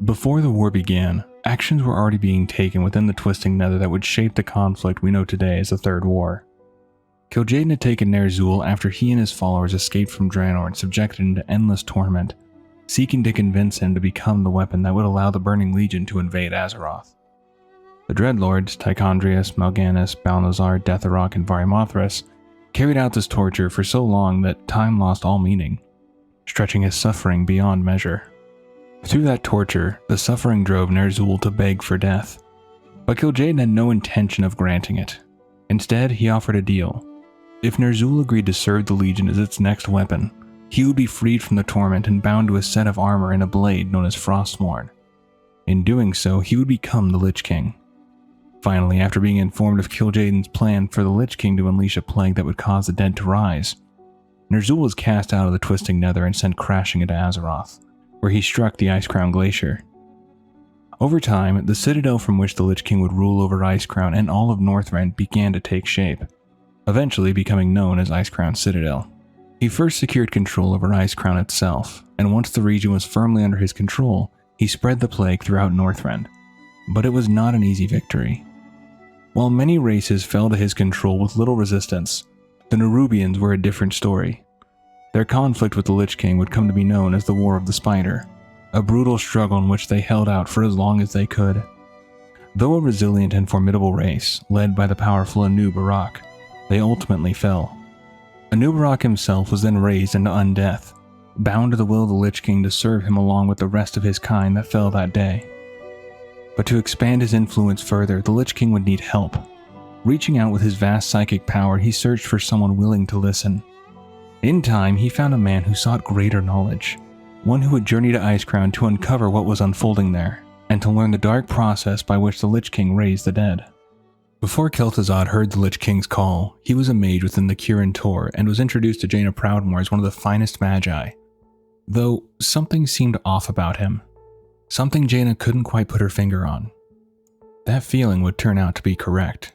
Before the war began, actions were already being taken within the Twisting Nether that would shape the conflict we know today as the Third War. Kil'jaeden had taken Ner'zhul after he and his followers escaped from Draenor and subjected him to endless torment, seeking to convince him to become the weapon that would allow the Burning Legion to invade Azeroth. The Dreadlords, Tychondrius, Mal'Ganis, Balnazzar, Deathrok, and Varimothras carried out this torture for so long that time lost all meaning, stretching his suffering beyond measure. Through that torture, the suffering drove Ner'zhul to beg for death, but Kil'jaeden had no intention of granting it. Instead, he offered a deal. If Ner'zhul agreed to serve the Legion as its next weapon, he would be freed from the torment and bound to a set of armor and a blade known as Frostmourne. In doing so, he would become the Lich King. Finally, after being informed of Kil'jaeden's plan for the Lich King to unleash a plague that would cause the dead to rise, Ner'zhul was cast out of the Twisting Nether and sent crashing into Azeroth, where he struck the Icecrown Glacier. Over time, the citadel from which the Lich King would rule over Icecrown and all of Northrend began to take shape, eventually becoming known as Icecrown Citadel. He first secured control over Icecrown itself, and once the region was firmly under his control, he spread the plague throughout Northrend. But it was not an easy victory. While many races fell to his control with little resistance, the Nerubians were a different story. Their conflict with the Lich King would come to be known as the War of the Spider, a brutal struggle in which they held out for as long as they could. Though a resilient and formidable race, led by the powerful Anub'arak, they ultimately fell. Anub'arak himself was then raised into undeath, bound to the will of the Lich King to serve him along with the rest of his kind that fell that day. But to expand his influence further, the Lich King would need help. Reaching out with his vast psychic power, he searched for someone willing to listen. In time, he found a man who sought greater knowledge, one who would journey to Icecrown to uncover what was unfolding there, and to learn the dark process by which the Lich King raised the dead. Before Kel'thuzad heard the Lich King's call, he was a mage within the Kirin Tor and was introduced to Jaina Proudmoore as one of the finest magi. Though something seemed off about him. Something Jaina couldn't quite put her finger on. That feeling would turn out to be correct.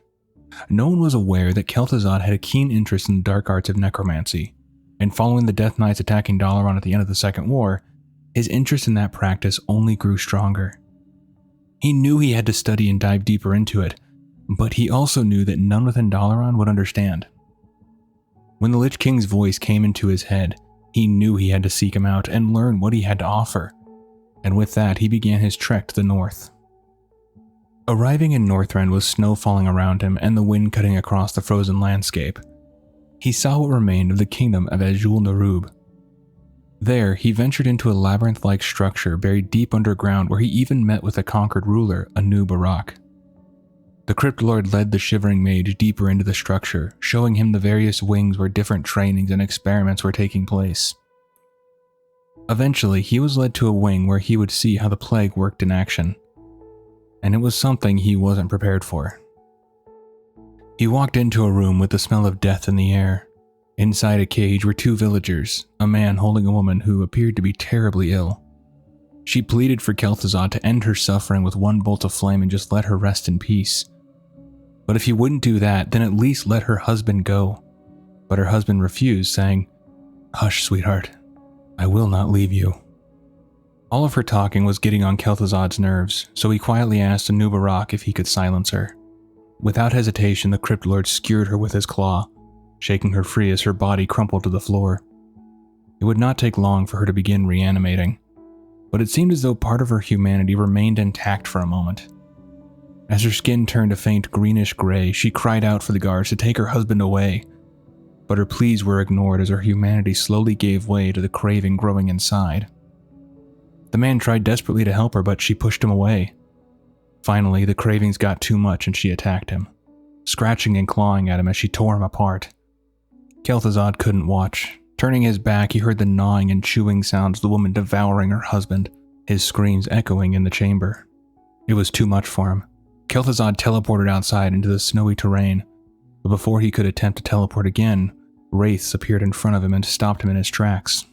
No one was aware that Kel'thuzad had a keen interest in the dark arts of necromancy, and following the Death Knights attacking Dalaran at the end of the Second War, his interest in that practice only grew stronger. He knew he had to study and dive deeper into it, but he also knew that none within Dalaran would understand. When the Lich King's voice came into his head, he knew he had to seek him out and learn what he had to offer, and with that he began his trek to the north. Arriving in Northrend with snow falling around him and the wind cutting across the frozen landscape, he saw what remained of the kingdom of Azul-Nerub. There, he ventured into a labyrinth-like structure buried deep underground where he even met with the conquered ruler, Anub'arak. The Crypt Lord led the shivering mage deeper into the structure, showing him the various wings where different trainings and experiments were taking place. Eventually, he was led to a wing where he would see how the plague worked in action, and it was something he wasn't prepared for. He walked into a room with the smell of death in the air. Inside a cage were two villagers, a man holding a woman who appeared to be terribly ill. She pleaded for Kel'thuzad to end her suffering with one bolt of flame and just let her rest in peace. But if he wouldn't do that, then at least let her husband go. But her husband refused, saying, "Hush, sweetheart. I will not leave you." All of her talking was getting on Kel'thuzad's nerves, so he quietly asked Anub'arak if he could silence her. Without hesitation, the Crypt Lord skewered her with his claw, shaking her free as her body crumpled to the floor. It would not take long for her to begin reanimating, but it seemed as though part of her humanity remained intact for a moment. As her skin turned a faint greenish gray, she cried out for the guards to take her husband away, but her pleas were ignored as her humanity slowly gave way to the craving growing inside. The man tried desperately to help her, but she pushed him away. Finally, the cravings got too much and she attacked him, scratching and clawing at him as she tore him apart. Kel'thuzad couldn't watch. Turning his back, he heard the gnawing and chewing sounds of the woman devouring her husband, his screams echoing in the chamber. It was too much for him. Kel'thuzad teleported outside into the snowy terrain, but before he could attempt to teleport again, wraiths appeared in front of him and stopped him in his tracks.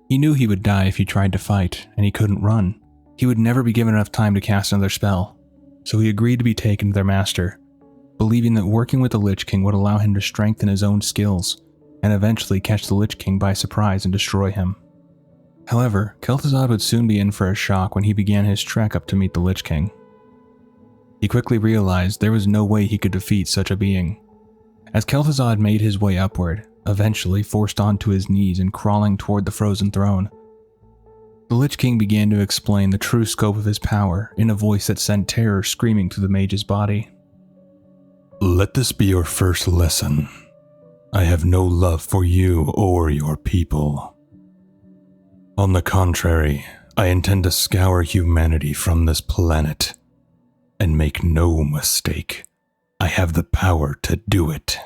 He knew he would die if he tried to fight, and he couldn't run. He would never be given enough time to cast another spell, so he agreed to be taken to their master, believing that working with the Lich King would allow him to strengthen his own skills, and eventually catch the Lich King by surprise and destroy him. However, Kel'thuzad would soon be in for a shock when he began his trek up to meet the Lich King. He quickly realized there was no way he could defeat such a being. As Kel'thuzad made his way upward, eventually forced onto his knees and crawling toward the frozen throne, the Lich King began to explain the true scope of his power in a voice that sent terror screaming through the mage's body. Let this be your first lesson. I have no love for you or your people. On the contrary, I intend to scour humanity from this planet. And make no mistake, I have the power to do it.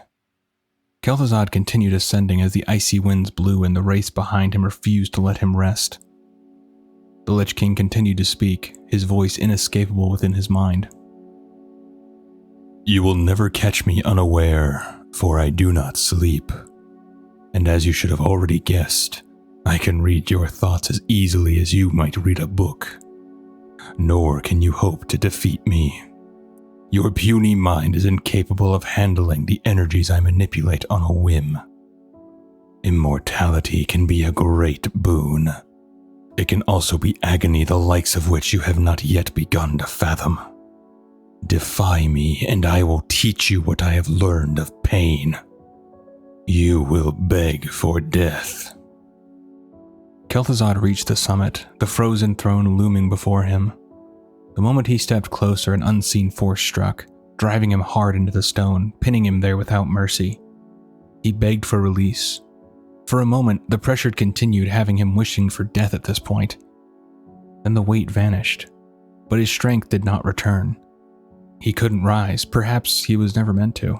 Kel'thuzad continued ascending as the icy winds blew and the race behind him refused to let him rest. The Lich King continued to speak, his voice inescapable within his mind. You will never catch me unaware, for I do not sleep. And as you should have already guessed, I can read your thoughts as easily as you might read a book. Nor can you hope to defeat me. Your puny mind is incapable of handling the energies I manipulate on a whim. Immortality can be a great boon. It can also be agony the likes of which you have not yet begun to fathom. Defy me and I will teach you what I have learned of pain. You will beg for death. Kel'thuzad reached the summit, the frozen throne looming before him. The moment he stepped closer, an unseen force struck, driving him hard into the stone, pinning him there without mercy. He begged for release. For a moment, the pressure continued, having him wishing for death at this point. Then the weight vanished, but his strength did not return. He couldn't rise, perhaps he was never meant to.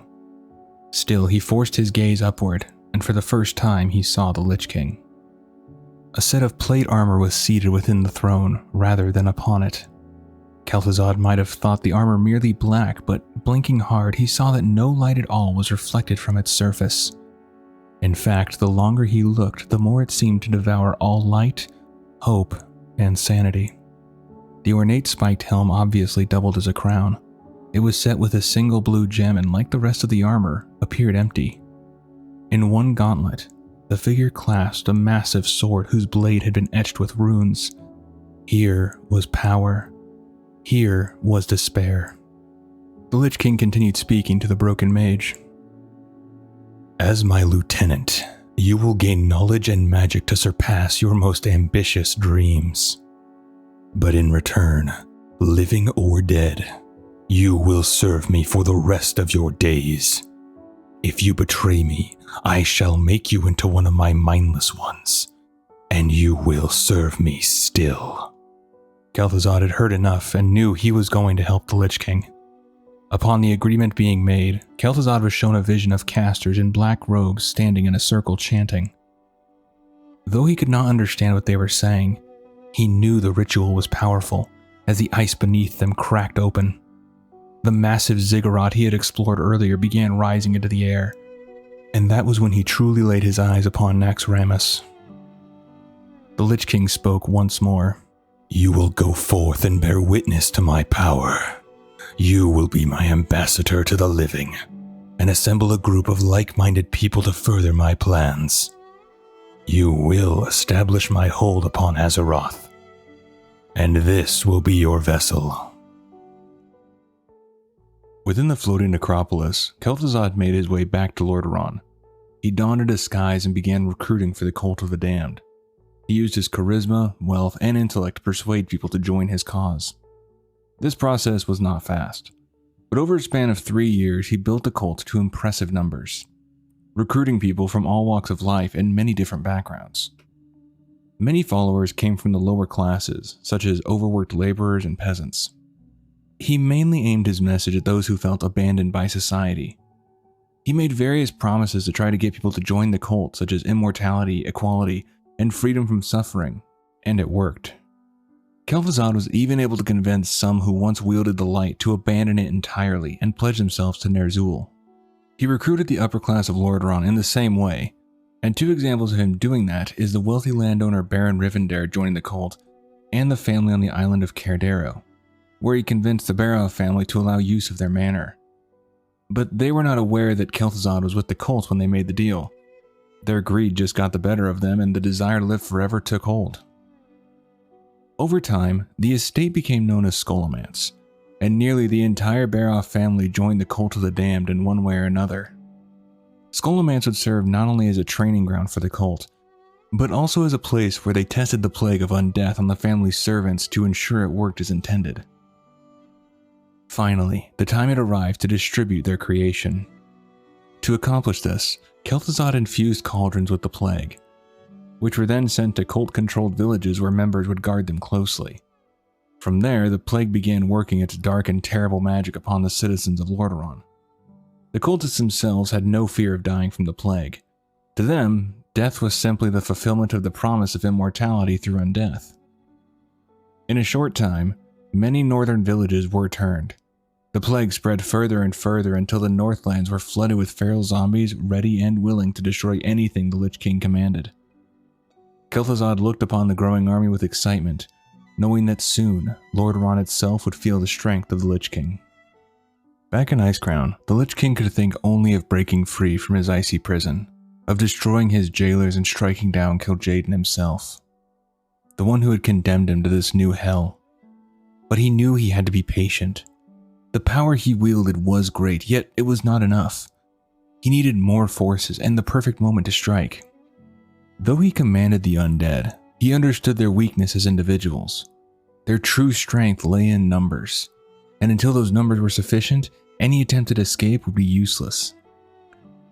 Still, he forced his gaze upward, and for the first time he saw the Lich King. A set of plate armor was seated within the throne, rather than upon it. Kel'thuzad might have thought the armor merely black, but blinking hard, he saw that no light at all was reflected from its surface. In fact, the longer he looked, the more it seemed to devour all light, hope, and sanity. The ornate spiked helm obviously doubled as a crown. It was set with a single blue gem and, like the rest of the armor, appeared empty. In one gauntlet, the figure clasped a massive sword whose blade had been etched with runes. Here was power. Here was despair. The Lich King continued speaking to the broken mage. As my lieutenant, you will gain knowledge and magic to surpass your most ambitious dreams. But in return, living or dead, you will serve me for the rest of your days. If you betray me, I shall make you into one of my mindless ones, and you will serve me still. Kel'thuzad had heard enough and knew he was going to help the Lich King. Upon the agreement being made, Kel'thuzad was shown a vision of casters in black robes standing in a circle chanting. Though he could not understand what they were saying, he knew the ritual was powerful as the ice beneath them cracked open. The massive ziggurat he had explored earlier began rising into the air, and that was when he truly laid his eyes upon Naxxramas. The Lich King spoke once more. You will go forth and bear witness to my power. You will be my ambassador to the living, and assemble a group of like-minded people to further my plans. You will establish my hold upon Azeroth, and this will be your vessel. Within the floating necropolis, Kel'thuzad made his way back to Lordaeron. He donned a disguise and began recruiting for the Cult of the Damned. He used his charisma, wealth, and intellect to persuade people to join his cause. This process was not fast, but over a span of 3 years, he built the cult to impressive numbers, recruiting people from all walks of life and many different backgrounds. Many followers came from the lower classes, such as overworked laborers and peasants. He mainly aimed his message at those who felt abandoned by society. He made various promises to try to get people to join the cult, such as immortality, equality, and freedom from suffering, and it worked. Kel'thuzad was even able to convince some who once wielded the light to abandon it entirely and pledge themselves to Ner'zhul. He recruited the upper class of Lordaeron in the same way, and 2 examples of him doing that is the wealthy landowner Baron Rivendare joining the cult, and the family on the island of Cerdero, where he convinced the Barrow family to allow use of their manor. But they were not aware that Kel'thuzad was with the cult when they made the deal. Their greed just got the better of them, and the desire to live forever took hold, Over time, the estate became known as Scholomance, and nearly the entire Baroth family joined the Cult of the Damned in one way or another. Scholomance would serve not only as a training ground for the cult, but also as a place where they tested the plague of undeath on the family's servants to ensure it worked as intended. Finally, the time had arrived to distribute their creation. To accomplish this, Kel'thuzad infused cauldrons with the plague, which were then sent to cult-controlled villages where members would guard them closely. From there, the plague began working its dark and terrible magic upon the citizens of Lordaeron. The cultists themselves had no fear of dying from the plague. To them, death was simply the fulfillment of the promise of immortality through undeath. In a short time, many northern villages were turned. The plague spread further and further until the Northlands were flooded with feral zombies ready and willing to destroy anything the Lich King commanded. Kel'thuzad looked upon the growing army with excitement, knowing that soon Lordaeron itself would feel the strength of the Lich King. Back in Icecrown, the Lich King could think only of breaking free from his icy prison, of destroying his jailers and striking down Kil'jaeden himself, the one who had condemned him to this new hell. But he knew he had to be patient. The power he wielded was great, yet it was not enough. He needed more forces and the perfect moment to strike. Though he commanded the undead, he understood their weakness as individuals. Their true strength lay in numbers, and until those numbers were sufficient, any attempt at escape would be useless.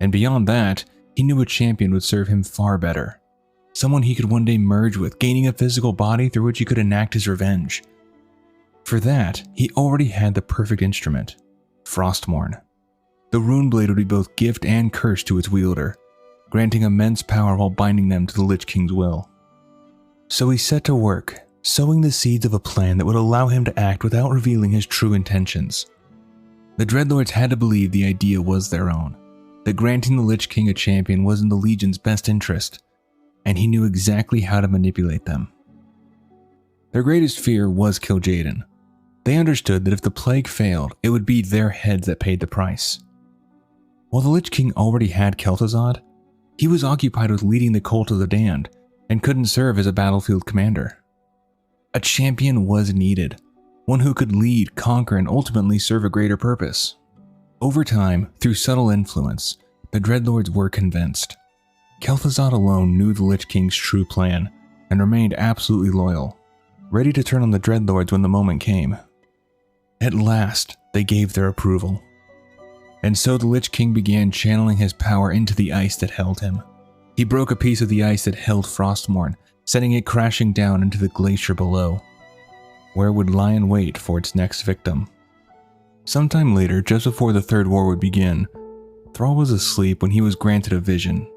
And beyond that, he knew a champion would serve him far better. Someone he could one day merge with, gaining a physical body through which he could enact his revenge. For that, he already had the perfect instrument, Frostmourne. The rune blade would be both gift and curse to its wielder, granting immense power while binding them to the Lich King's will. So he set to work, sowing the seeds of a plan that would allow him to act without revealing his true intentions. The Dreadlords had to believe the idea was their own, that granting the Lich King a champion was in the Legion's best interest, and he knew exactly how to manipulate them. Their greatest fear was Kil'jaeden. They understood that if the plague failed, it would be their heads that paid the price. While the Lich King already had Kel'thuzad, he was occupied with leading the Cult of the Damned and couldn't serve as a battlefield commander. A champion was needed, one who could lead, conquer, and ultimately serve a greater purpose. Over time, through subtle influence, the Dreadlords were convinced. Kel'thuzad alone knew the Lich King's true plan and remained absolutely loyal, ready to turn on the Dreadlords when the moment came. At last, they gave their approval. And so the Lich King began channeling his power into the ice that held him. He broke a piece of the ice that held Frostmourne, sending it crashing down into the glacier below, where it would lie in wait for its next victim. Sometime later, just before the Third War would begin, Thrall was asleep when he was granted a vision.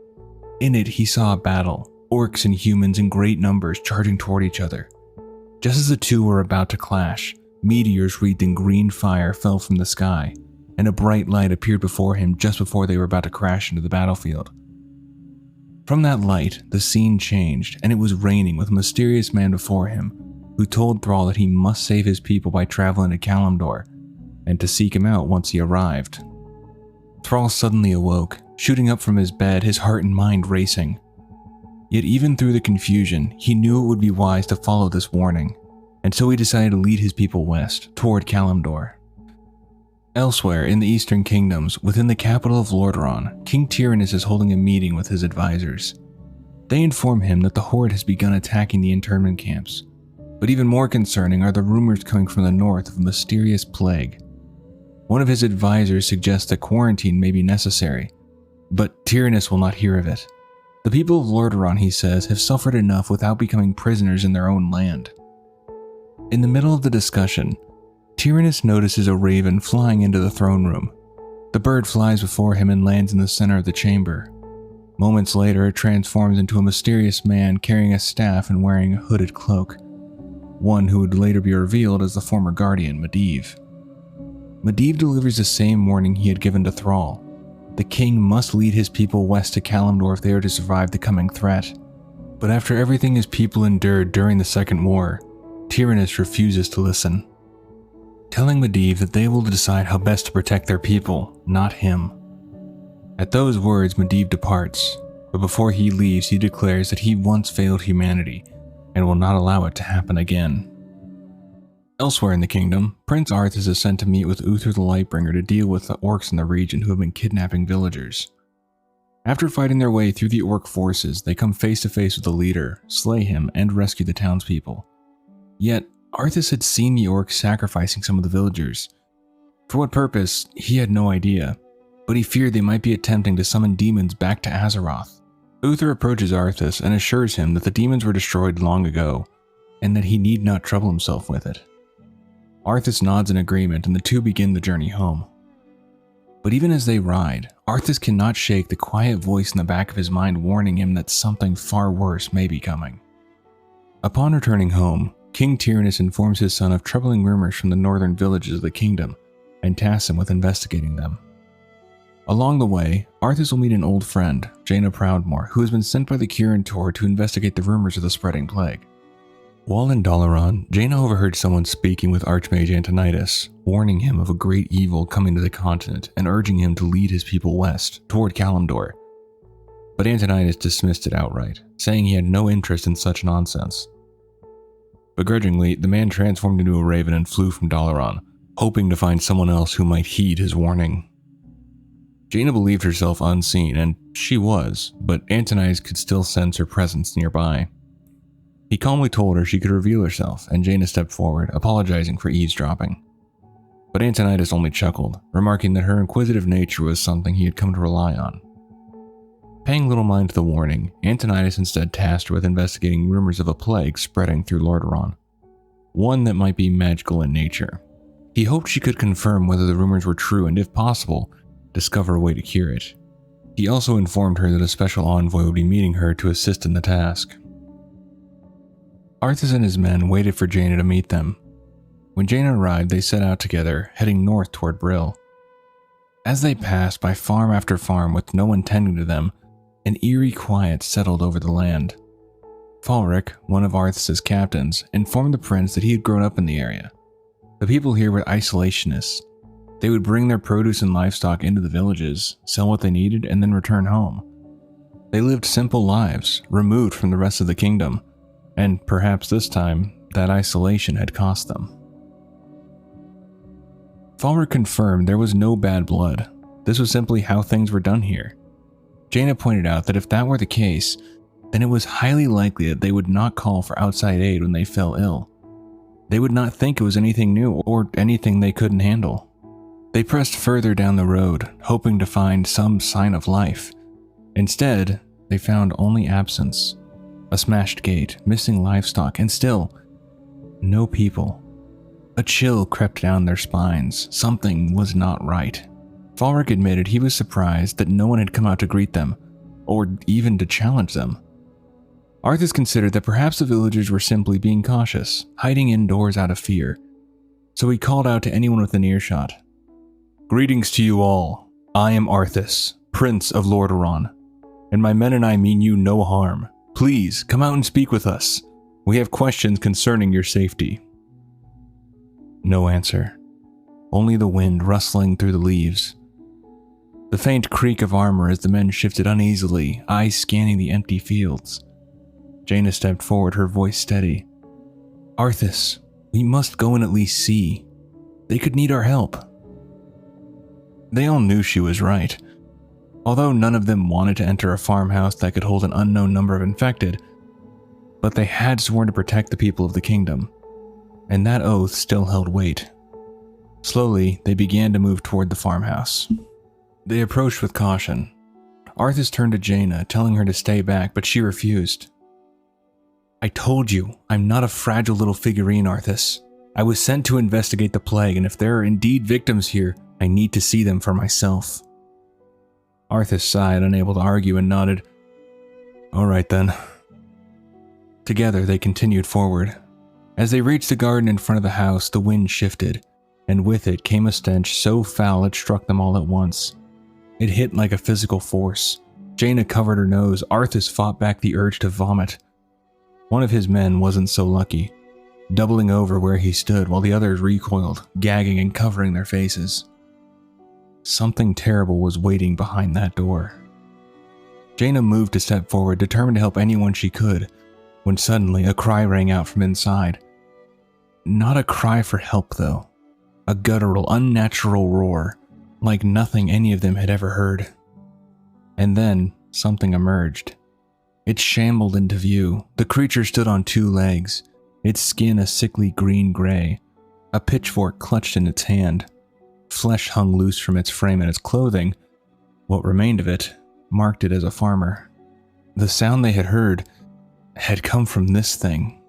In it, he saw a battle, orcs and humans in great numbers charging toward each other. Just as the two were about to clash, meteors wreathed in green fire fell from the sky, and a bright light appeared before him just before they were about to crash into the battlefield. From that light, the scene changed, and it was raining with a mysterious man before him, who told Thrall that he must save his people by traveling to Kalimdor, and to seek him out once he arrived. Thrall suddenly awoke, shooting up from his bed, his heart and mind racing. Yet even through the confusion, he knew it would be wise to follow this warning, and so he decided to lead his people west, toward Kalimdor. Elsewhere in the Eastern Kingdoms, within the capital of Lordaeron, King Tyrannus is holding a meeting with his advisors. They inform him that the Horde has begun attacking the internment camps, but even more concerning are the rumors coming from the north of a mysterious plague. One of his advisors suggests that quarantine may be necessary, but Tyrannus will not hear of it. The people of Lordaeron, he says, have suffered enough without becoming prisoners in their own land. In the middle of the discussion, Tyrannus notices a raven flying into the throne room. The bird flies before him and lands in the center of the chamber. Moments later, it transforms into a mysterious man carrying a staff and wearing a hooded cloak, one who would later be revealed as the former guardian, Medivh. Medivh delivers the same warning he had given to Thrall. The king must lead his people west to Kalimdor if they are to survive the coming threat. But after everything his people endured during the Second War, Tyrannus refuses to listen, telling Medivh that they will decide how best to protect their people, not him. At those words, Medivh departs, but before he leaves, he declares that he once failed humanity, and will not allow it to happen again. Elsewhere in the kingdom, Prince Arthas is sent to meet with Uther the Lightbringer to deal with the orcs in the region who have been kidnapping villagers. After fighting their way through the orc forces, they come face to face with the leader, slay him, and rescue the townspeople. Yet, Arthas had seen the orcs sacrificing some of the villagers. For what purpose, he had no idea, but he feared they might be attempting to summon demons back to Azeroth. Uther approaches Arthas and assures him that the demons were destroyed long ago, and that he need not trouble himself with it. Arthas nods in agreement and the two begin the journey home. But even as they ride, Arthas cannot shake the quiet voice in the back of his mind warning him that something far worse may be coming. Upon returning home, King Tyrannus informs his son of troubling rumors from the northern villages of the kingdom and tasks him with investigating them. Along the way, Arthas will meet an old friend, Jaina Proudmoore, who has been sent by the Kirin Tor to investigate the rumors of the spreading plague. While in Dalaran, Jaina overheard someone speaking with Archmage Antonidas, warning him of a great evil coming to the continent and urging him to lead his people west, toward Kalimdor. But Antonidas dismissed it outright, saying he had no interest in such nonsense. Begrudgingly, the man transformed into a raven and flew from Dalaran, hoping to find someone else who might heed his warning. Jaina believed herself unseen, and she was, but Antonidas could still sense her presence nearby. He calmly told her she could reveal herself, and Jaina stepped forward, apologizing for eavesdropping. But Antonidas only chuckled, remarking that her inquisitive nature was something he had come to rely on. Paying little mind to the warning, Antonidas instead tasked her with investigating rumors of a plague spreading through Lordaeron, one that might be magical in nature. He hoped she could confirm whether the rumors were true and, if possible, discover a way to cure it. He also informed her that a special envoy would be meeting her to assist in the task. Arthas and his men waited for Jaina to meet them. When Jaina arrived, they set out together, heading north toward Brill. As they passed by farm after farm with no one tending to them, an eerie quiet settled over the land. Falric, one of Arthas' captains, informed the prince that he had grown up in the area. The people here were isolationists. They would bring their produce and livestock into the villages, sell what they needed, and then return home. They lived simple lives, removed from the rest of the kingdom, and perhaps this time, that isolation had cost them. Falric confirmed there was no bad blood. This was simply how things were done here. Jaina pointed out that if that were the case, then it was highly likely that they would not call for outside aid when they fell ill. They would not think it was anything new or anything they couldn't handle. They pressed further down the road, hoping to find some sign of life. Instead, they found only absence. A smashed gate, missing livestock, and still, no people. A chill crept down their spines. Something was not right. Falric admitted he was surprised that no one had come out to greet them, or even to challenge them. Arthas considered that perhaps the villagers were simply being cautious, hiding indoors out of fear. So he called out to anyone within earshot. "Greetings to you all. I am Arthas, Prince of Lordaeron, and my men and I mean you no harm. Please, come out and speak with us. We have questions concerning your safety." No answer. Only the wind rustling through the leaves. The faint creak of armor as the men shifted uneasily, eyes scanning the empty fields. Jaina stepped forward, her voice steady. "Arthas, we must go and at least see. They could need our help." They all knew she was right. Although none of them wanted to enter a farmhouse that could hold an unknown number of infected, but they had sworn to protect the people of the kingdom, and that oath still held weight. Slowly, they began to move toward the farmhouse. They approached with caution. Arthas turned to Jaina, telling her to stay back, but she refused. "I told you, I'm not a fragile little figurine, Arthas. I was sent to investigate the plague, and if there are indeed victims here, I need to see them for myself." Arthas sighed, unable to argue, and nodded. "All right then." Together, they continued forward. As they reached the garden in front of the house, the wind shifted, and with it came a stench so foul it struck them all at once. It hit like a physical force. Jaina covered her nose. Arthas fought back the urge to vomit. One of his men wasn't so lucky, doubling over where he stood while the others recoiled, gagging and covering their faces. Something terrible was waiting behind that door. Jaina moved to step forward, determined to help anyone she could, when suddenly a cry rang out from inside. Not a cry for help, though. A guttural, unnatural roar, like nothing any of them had ever heard. And then something emerged. It shambled into view. The creature stood on 2 legs, its skin a sickly green-gray, a pitchfork clutched in its hand. Flesh hung loose from its frame and its clothing. What remained of it marked it as a farmer. The sound they had heard had come from this thing.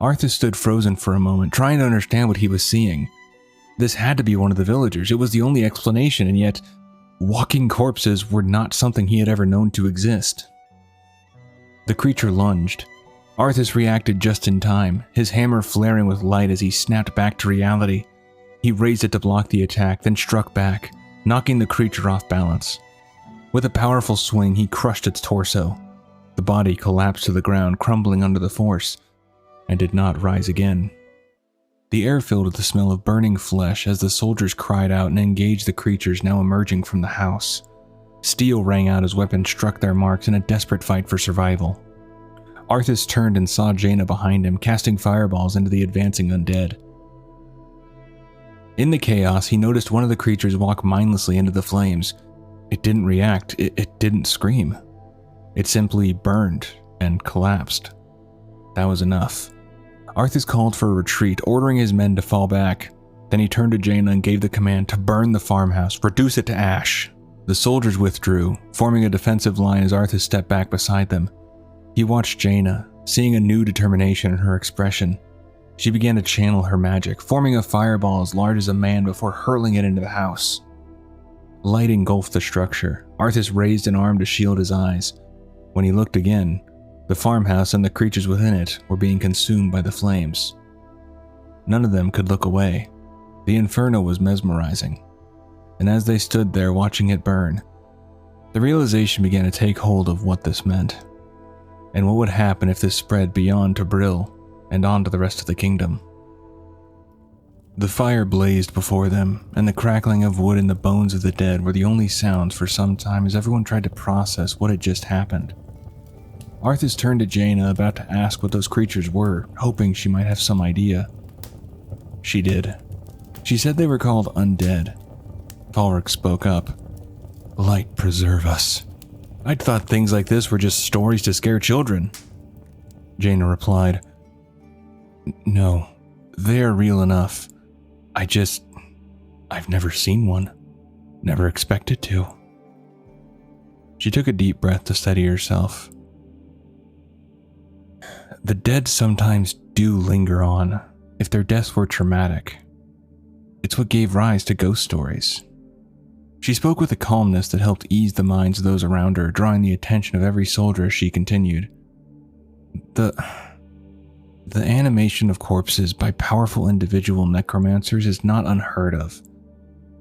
Arthas stood frozen for a moment, trying to understand what he was seeing. This had to be one of the villagers. It was the only explanation, and yet walking corpses were not something he had ever known to exist. The creature lunged. Arthas reacted just in time, his hammer flaring with light as he snapped back to reality. He raised it to block the attack, then struck back, knocking the creature off balance. With a powerful swing, he crushed its torso. The body collapsed to the ground, crumbling under the force, and did not rise again. The air filled with the smell of burning flesh as the soldiers cried out and engaged the creatures now emerging from the house. Steel rang out as weapons struck their marks in a desperate fight for survival. Arthas turned and saw Jaina behind him, casting fireballs into the advancing undead. In the chaos, he noticed one of the creatures walk mindlessly into the flames. It didn't react, it didn't scream. It simply burned and collapsed. That was enough. Arthas called for a retreat, ordering his men to fall back. Then he turned to Jaina and gave the command to burn the farmhouse, reduce it to ash. The soldiers withdrew, forming a defensive line as Arthas stepped back beside them. He watched Jaina, seeing a new determination in her expression. She began to channel her magic, forming a fireball as large as a man before hurling it into the house. Light engulfed the structure. Arthas raised an arm to shield his eyes. When he looked again, the farmhouse and the creatures within it were being consumed by the flames. None of them could look away. The inferno was mesmerizing. And as they stood there watching it burn, the realization began to take hold of what this meant, and what would happen if this spread beyond to Brill and on to the rest of the kingdom. The fire blazed before them, and the crackling of wood and the bones of the dead were the only sounds for some time as everyone tried to process what had just happened. Arthas turned to Jaina, about to ask what those creatures were, hoping she might have some idea. She did. She said they were called Undead. Falric spoke up. "Light preserve us. I'd thought things like this were just stories to scare children." Jaina replied, "No, they are real enough. I've never seen one. Never expected to." She took a deep breath to steady herself. "The dead sometimes do linger on, if their deaths were traumatic. It's what gave rise to ghost stories." She spoke with a calmness that helped ease the minds of those around her, drawing the attention of every soldier as she continued. The animation of corpses by powerful individual necromancers is not unheard of.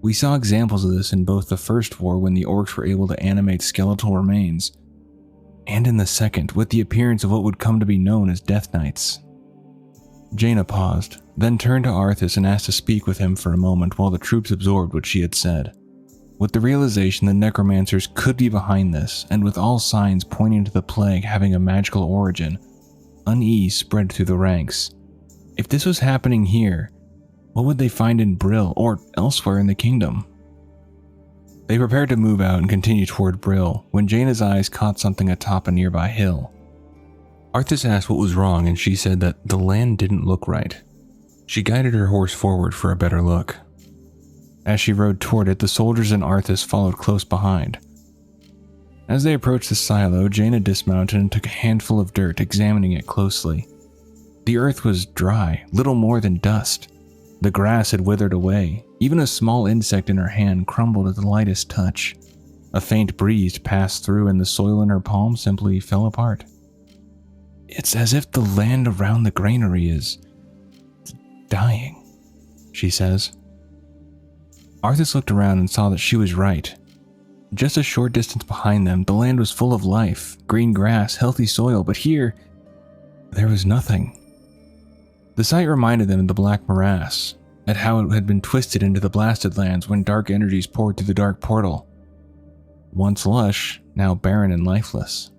We saw examples of this in both the First War when the Orcs were able to animate skeletal remains, and in the Second with the appearance of what would come to be known as Death Knights. Jaina paused, then turned to Arthas and asked to speak with him for a moment while the troops absorbed what she had said. With the realization that necromancers could be behind this, and with all signs pointing to the plague having a magical origin, unease spread through the ranks. If this was happening here, what would they find in Brill or elsewhere in the kingdom? They prepared to move out and continue toward Brill when Jaina's eyes caught something atop a nearby hill. Arthas asked what was wrong, and she said that the land didn't look right. She guided her horse forward for a better look. As she rode toward it, the soldiers and Arthas followed close behind. As they approached the silo, Jaina dismounted and took a handful of dirt, examining it closely. The earth was dry, little more than dust. The grass had withered away. Even a small insect in her hand crumbled at the lightest touch. A faint breeze passed through and the soil in her palm simply fell apart. "It's as if the land around the granary is dying," she says. Arthas looked around and saw that she was right. Just a short distance behind them, the land was full of life, green grass, healthy soil, but here, there was nothing. The sight reminded them of the Black Morass, at how it had been twisted into the blasted lands when dark energies poured through the dark portal. Once lush, now barren and lifeless.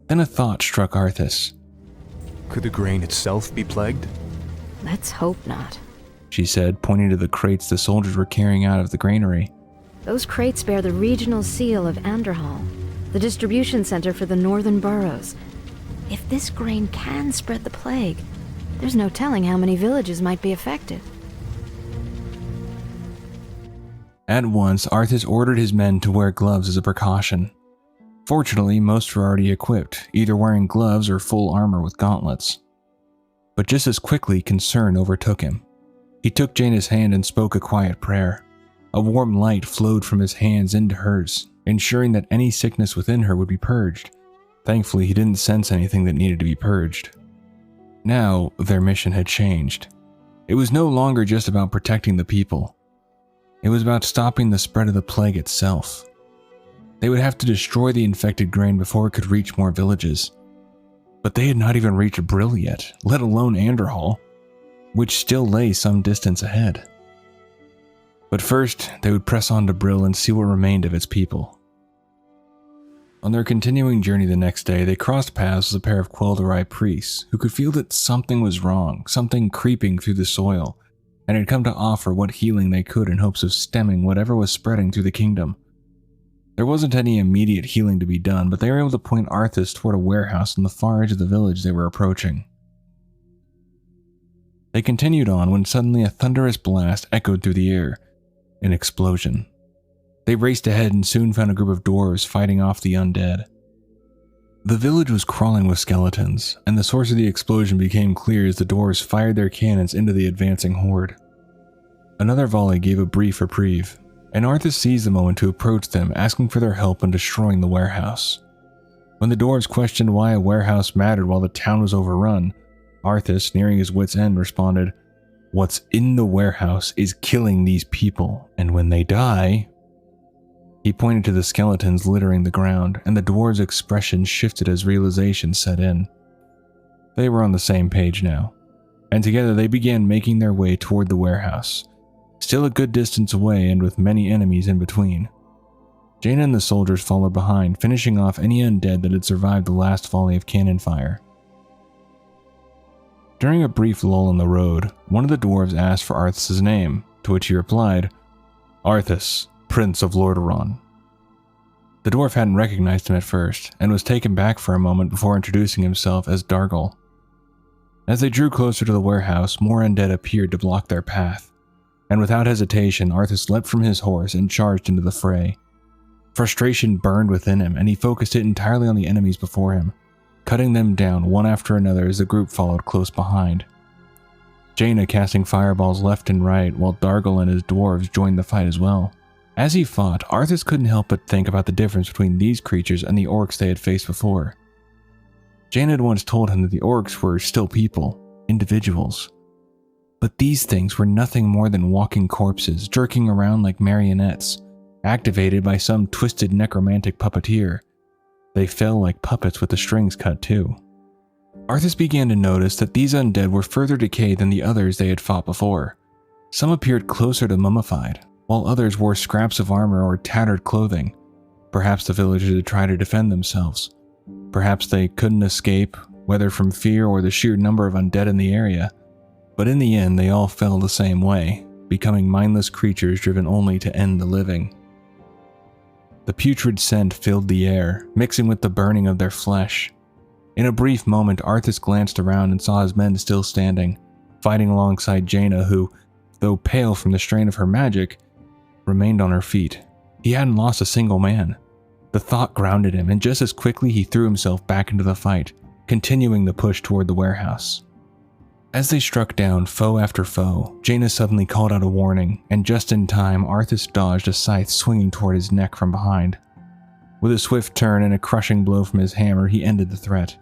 Then a thought struck Arthas. Could the grain itself be plagued? Let's hope not. She said, pointing to the crates the soldiers were carrying out of the granary. Those crates bear the regional seal of Andorhal, the distribution center for the northern boroughs. If this grain can spread the plague, there's no telling how many villages might be affected. At once, Arthas ordered his men to wear gloves as a precaution. Fortunately, most were already equipped, either wearing gloves or full armor with gauntlets. But just as quickly, concern overtook him. He took Jaina's hand and spoke a quiet prayer. A warm light flowed from his hands into hers, ensuring that any sickness within her would be purged. Thankfully, he didn't sense anything that needed to be purged. Now, their mission had changed. It was no longer just about protecting the people. It was about stopping the spread of the plague itself. They would have to destroy the infected grain before it could reach more villages. But they had not even reached Brill yet, let alone Andorhal, which still lay some distance ahead. But first, they would press on to Brill and see what remained of its people. On their continuing journey the next day, they crossed paths with a pair of Quel'thuzad priests who could feel that something was wrong, something creeping through the soil, and had come to offer what healing they could in hopes of stemming whatever was spreading through the kingdom. There wasn't any immediate healing to be done, but they were able to point Arthas toward a warehouse on the far edge of the village they were approaching. They continued on when suddenly a thunderous blast echoed through the air, an explosion. They raced ahead and soon found a group of dwarves fighting off the undead. The village was crawling with skeletons, and the source of the explosion became clear as the dwarves fired their cannons into the advancing horde. Another volley gave a brief reprieve, and Arthas seized the moment to approach them, asking for their help in destroying the warehouse. When the dwarves questioned why a warehouse mattered while the town was overrun, Arthas, nearing his wit's end, responded, "What's in the warehouse is killing these people, and when they die..." He pointed to the skeletons littering the ground, and the dwarves' expression shifted as realization set in. They were on the same page now, and together they began making their way toward the warehouse, still a good distance away and with many enemies in between. Jaina and the soldiers followed behind, finishing off any undead that had survived the last volley of cannon fire. During a brief lull on the road, one of the dwarves asked for Arthas' name, to which he replied, "Arthas, Prince of Lordaeron." The dwarf hadn't recognized him at first, and was taken back for a moment before introducing himself as Dargal. As they drew closer to the warehouse, more undead appeared to block their path, and without hesitation, Arthas leapt from his horse and charged into the fray. Frustration burned within him, and he focused it entirely on the enemies before him, cutting them down one after another as the group followed close behind. Jaina casting fireballs left and right, while Dargal and his dwarves joined the fight as well. As he fought, Arthas couldn't help but think about the difference between these creatures and the orcs they had faced before. Jaina had once told him that the orcs were still people, individuals. But these things were nothing more than walking corpses, jerking around like marionettes, activated by some twisted necromantic puppeteer. They fell like puppets with the strings cut too. Arthas began to notice that these undead were further decayed than the others they had fought before. Some appeared closer to mummified, while others wore scraps of armor or tattered clothing. Perhaps the villagers had tried to defend themselves. Perhaps they couldn't escape, whether from fear or the sheer number of undead in the area. But in the end, they all fell the same way, becoming mindless creatures driven only to end the living. The putrid scent filled the air, mixing with the burning of their flesh. In a brief moment, Arthas glanced around and saw his men still standing, fighting alongside Jaina, who, though pale from the strain of her magic, remained on her feet. He hadn't lost a single man. The thought grounded him, and just as quickly he threw himself back into the fight, continuing the push toward the warehouse. As they struck down foe after foe, Jaina suddenly called out a warning, and just in time, Arthas dodged a scythe swinging toward his neck from behind. With a swift turn and a crushing blow from his hammer, he ended the threat.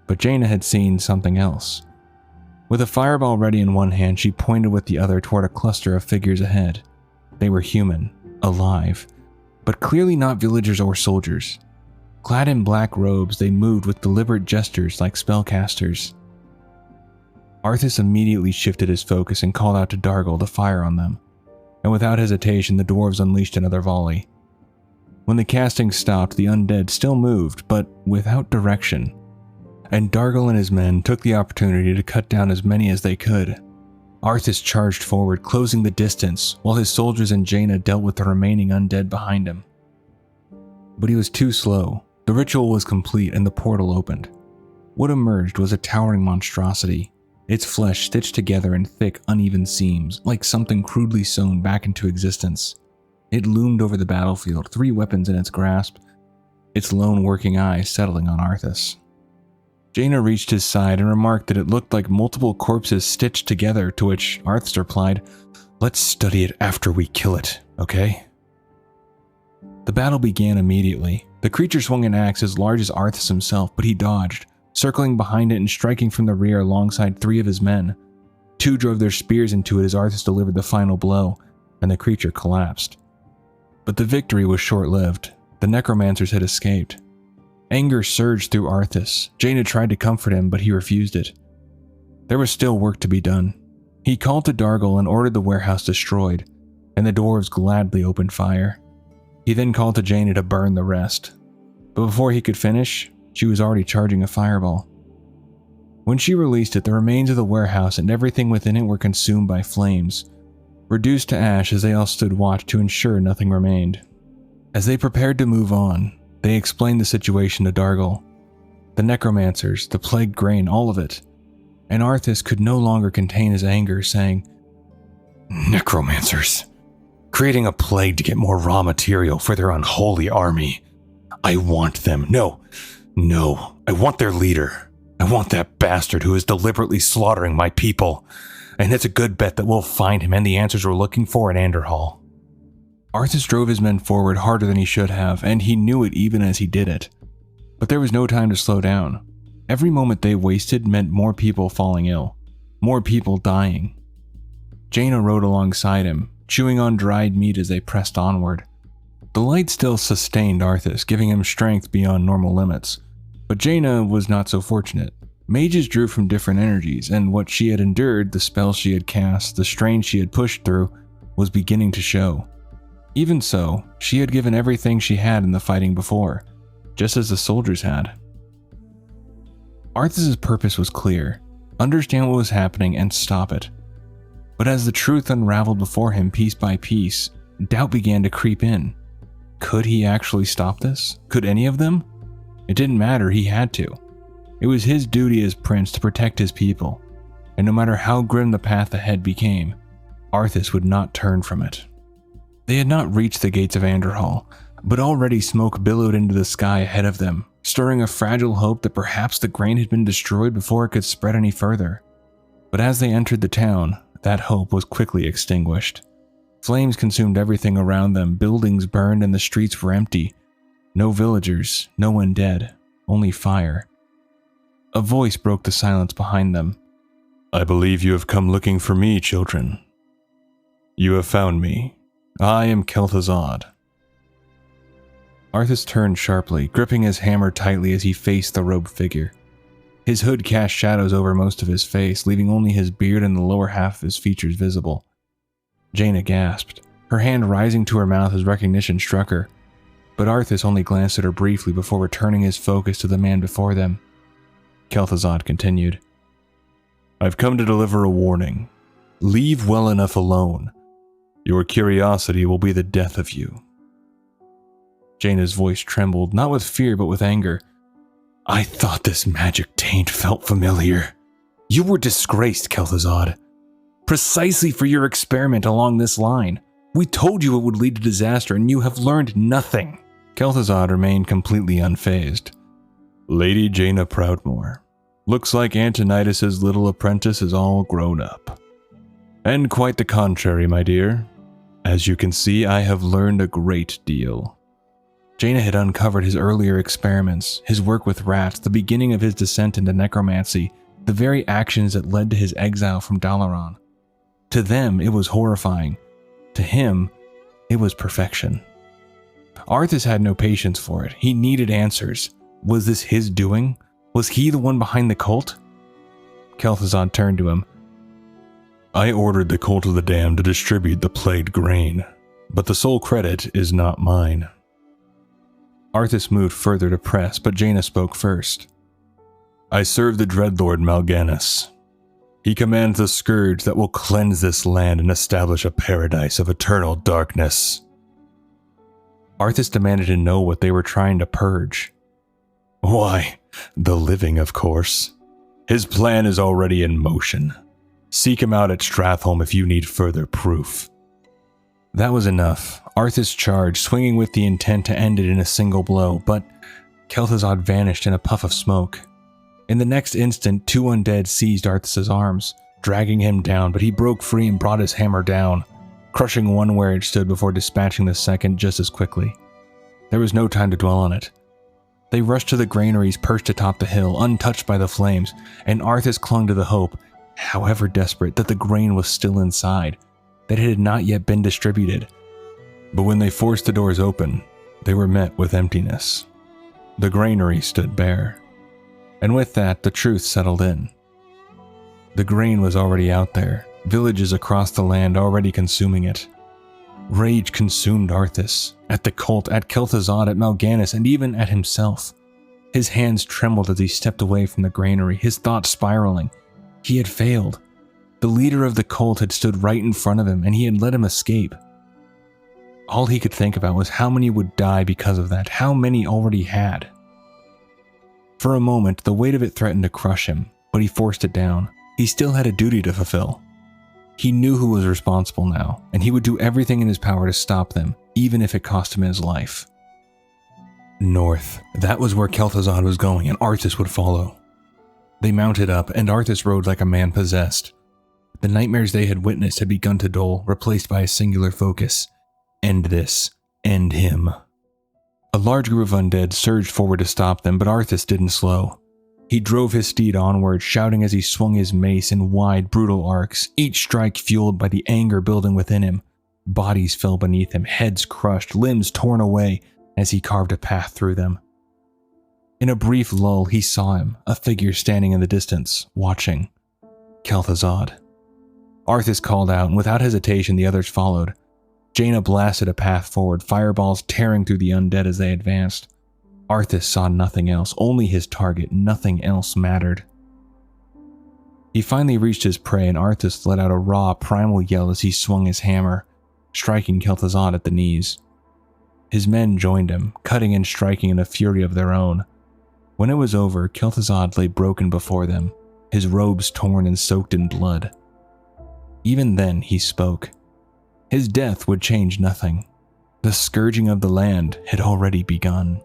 But Jaina had seen something else. With a fireball ready in one hand, she pointed with the other toward a cluster of figures ahead. They were human, alive, but clearly not villagers or soldiers. Clad in black robes, they moved with deliberate gestures like spellcasters. Arthas immediately shifted his focus and called out to Dargal to fire on them, and without hesitation the dwarves unleashed another volley. When the casting stopped, the undead still moved, but without direction. And Dargel and his men took the opportunity to cut down as many as they could. Arthas charged forward, closing the distance, while his soldiers and Jaina dealt with the remaining undead behind him. But he was too slow. The ritual was complete and the portal opened. What emerged was a towering monstrosity, its flesh stitched together in thick, uneven seams, like something crudely sewn back into existence. It loomed over the battlefield, 3 weapons in its grasp, its lone working eye settling on Arthas. Jaina reached his side and remarked that it looked like multiple corpses stitched together, to which Arthas replied, "Let's study it after we kill it, okay?" The battle began immediately. The creature swung an axe as large as Arthas himself, but he dodged, circling behind it and striking from the rear alongside 3 of his men. 2 drove their spears into it as Arthas delivered the final blow, and the creature collapsed. But the victory was short-lived. The necromancers had escaped. Anger surged through Arthas. Jaina tried to comfort him, but he refused it. There was still work to be done. He called to Dargel and ordered the warehouse destroyed, and the dwarves gladly opened fire. He then called to Jaina to burn the rest. But before he could finish, she was already charging a fireball. When she released it, the remains of the warehouse and everything within it were consumed by flames, reduced to ash as they all stood watch to ensure nothing remained. As they prepared to move on, they explained the situation to Dargel. The necromancers, the plagued grain, all of it. And Arthas could no longer contain his anger, saying, "Necromancers, creating a plague to get more raw material for their unholy army. I want them. No, I want their leader. I want that bastard who is deliberately slaughtering my people. And it's a good bet that we'll find him and the answers we're looking for in Andorhal." Arthas drove his men forward harder than he should have, and he knew it even as he did it. But there was no time to slow down. Every moment they wasted meant more people falling ill, more people dying. Jaina rode alongside him, chewing on dried meat as they pressed onward. The light still sustained Arthas, giving him strength beyond normal limits. But Jaina was not so fortunate. Mages drew from different energies, and what she had endured, the spells she had cast, the strain she had pushed through, was beginning to show. Even so, she had given everything she had in the fighting before, just as the soldiers had. Arthas' purpose was clear: understand what was happening and stop it. But as the truth unraveled before him piece by piece, doubt began to creep in. Could he actually stop this? Could any of them? It didn't matter, he had to. It was his duty as prince to protect his people, and no matter how grim the path ahead became, Arthas would not turn from it. They had not reached the gates of Andorhal, but already smoke billowed into the sky ahead of them, stirring a fragile hope that perhaps the grain had been destroyed before it could spread any further. But as they entered the town, that hope was quickly extinguished. Flames consumed everything around them, buildings burned and the streets were empty. No villagers, no undead, only fire. A voice broke the silence behind them. "I believe you have come looking for me, children. You have found me. I am Kel'thuzad." Arthas turned sharply, gripping his hammer tightly as he faced the robed figure. His hood cast shadows over most of his face, leaving only his beard and the lower half of his features visible. Jaina gasped, her hand rising to her mouth as recognition struck her, but Arthas only glanced at her briefly before returning his focus to the man before them. Kel'thuzad continued, "I've come to deliver a warning. Leave well enough alone. Your curiosity will be the death of you." Jaina's voice trembled, not with fear but with anger. "I thought this magic taint felt familiar. You were disgraced, Kel'thuzad. Precisely for your experiment along this line. We told you it would lead to disaster, and you have learned nothing." Kel'thuzad remained completely unfazed. "Lady Jaina Proudmoore, looks like Antonidas' little apprentice is all grown up. And quite the contrary, my dear. As you can see, I have learned a great deal." Jaina had uncovered his earlier experiments, his work with rats, the beginning of his descent into necromancy, the very actions that led to his exile from Dalaran. To them, it was horrifying. To him, it was perfection. Arthas had no patience for it. He needed answers. Was this his doing? Was he the one behind the cult? Kel'thuzad turned to him. "I ordered the Cult of the Damned to distribute the plagued grain, but the sole credit is not mine. Arthas moved further to press, but Jaina spoke first. I serve the Dreadlord Mal'Ganis. He commands the scourge that will cleanse this land and establish a paradise of eternal darkness. Arthas demanded to know what they were trying to purge. Why, the living, of course. His plan is already in motion. Seek him out at Stratholme if you need further proof. That was enough. Arthas charged, swinging with the intent to end it in a single blow, but Kel'thuzad vanished in a puff of smoke. In the next instant, 2 undead seized Arthas' arms, dragging him down, but he broke free and brought his hammer down, crushing one where it stood before dispatching the second just as quickly. There was no time to dwell on it. They rushed to the granaries perched atop the hill, untouched by the flames, and Arthas clung to the hope, however desperate, that the grain was still inside, that it had not yet been distributed. But when they forced the doors open, they were met with emptiness. The granary stood bare. And with that, the truth settled in. The grain was already out there, villages across the land already consuming it. Rage consumed Arthas, at the cult, at Kel'thuzad, at Mal'Ganis, and even at himself. His hands trembled as he stepped away from the granary, his thoughts spiraling. He had failed. The leader of the cult had stood right in front of him, and he had let him escape. All he could think about was how many would die because of that, how many already had. For a moment, the weight of it threatened to crush him, but he forced it down. He still had a duty to fulfill. He knew who was responsible now, and he would do everything in his power to stop them, even if it cost him his life. North, that was where Kel'thuzad was going, and Arthas would follow. They mounted up, and Arthas rode like a man possessed. The nightmares they had witnessed had begun to dull, replaced by a singular focus. End this. End him. A large group of undead surged forward to stop them, but Arthas didn't slow. He drove his steed onward, shouting as he swung his mace in wide, brutal arcs, each strike fueled by the anger building within him. Bodies fell beneath him, heads crushed, limbs torn away as he carved a path through them. In a brief lull, he saw him, a figure standing in the distance, watching. Kel'thuzad. Arthas called out, and without hesitation the others followed. Jaina blasted a path forward, fireballs tearing through the undead as they advanced. Arthas saw nothing else, only his target, nothing else mattered. He finally reached his prey, and Arthas let out a raw, primal yell as he swung his hammer, striking Kel'thuzad at the knees. His men joined him, cutting and striking in a fury of their own. When it was over, Kel'thuzad lay broken before them, his robes torn and soaked in blood. Even then, he spoke. His death would change nothing. The scourging of the land had already begun.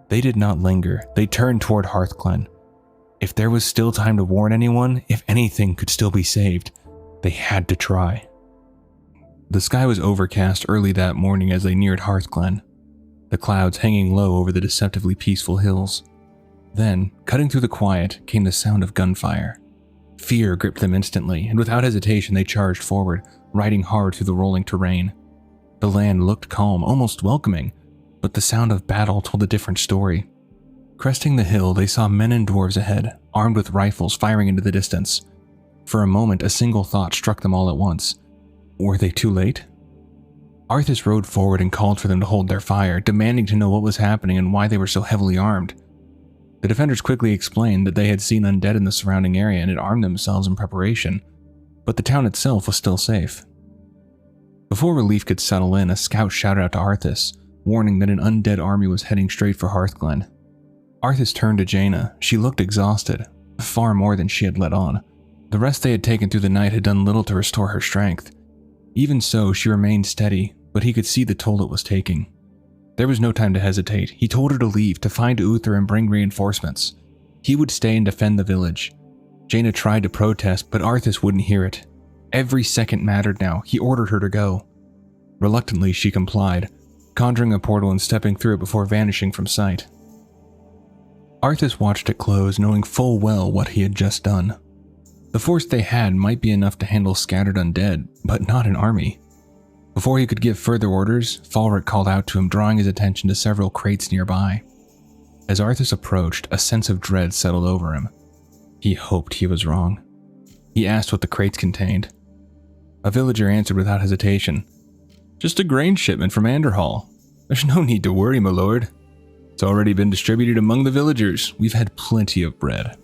They did not linger. They turned toward Hearthglen. If there was still time to warn anyone, if anything could still be saved, they had to try. The sky was overcast early that morning as they neared Hearthglen, the clouds hanging low over the deceptively peaceful hills. Then, cutting through the quiet, came the sound of gunfire. Fear gripped them instantly, and without hesitation they charged forward, riding hard through the rolling terrain. The land looked calm, almost welcoming, but the sound of battle told a different story. Cresting the hill, they saw men and dwarves ahead, armed with rifles firing into the distance. For a moment, a single thought struck them all at once. Were they too late? Arthas rode forward and called for them to hold their fire, demanding to know what was happening and why they were so heavily armed. The defenders quickly explained that they had seen undead in the surrounding area and had armed themselves in preparation, but the town itself was still safe. Before relief could settle in, a scout shouted out to Arthas, warning that an undead army was heading straight for Hearthglen. Arthas turned to Jaina. She looked exhausted, far more than she had let on. The rest they had taken through the night had done little to restore her strength. Even so, she remained steady, but he could see the toll it was taking. There was no time to hesitate. He told her to leave, to find Uther and bring reinforcements. He would stay and defend the village. Jaina tried to protest, but Arthas wouldn't hear it. Every second mattered now. He ordered her to go. Reluctantly, she complied, conjuring a portal and stepping through it before vanishing from sight. Arthas watched it close, knowing full well what he had just done. The force they had might be enough to handle scattered undead, but not an army. Before he could give further orders, Falric called out to him, drawing his attention to several crates nearby. As Arthas approached, a sense of dread settled over him. He hoped he was wrong. He asked what the crates contained. A villager answered without hesitation. Just a grain shipment from Andorhal. There's no need to worry, my lord. It's already been distributed among the villagers. We've had plenty of bread.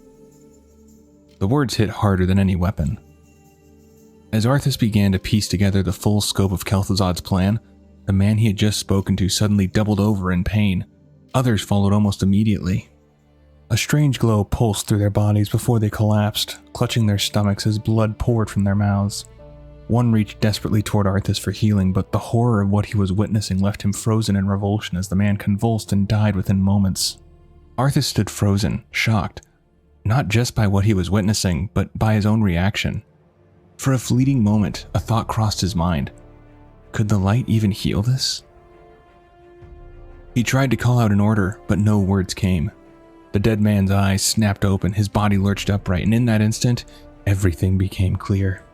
The words hit harder than any weapon. As Arthas began to piece together the full scope of Kel'thuzad's plan, the man he had just spoken to suddenly doubled over in pain. Others followed almost immediately. A strange glow pulsed through their bodies before they collapsed, clutching their stomachs as blood poured from their mouths. One reached desperately toward Arthas for healing, but the horror of what he was witnessing left him frozen in revulsion as the man convulsed and died within moments. Arthas stood frozen, shocked, not just by what he was witnessing, but by his own reaction. For a fleeting moment, a thought crossed his mind. Could the light even heal this? He tried to call out an order, but no words came. The dead man's eyes snapped open, his body lurched upright, and in that instant, everything became clear.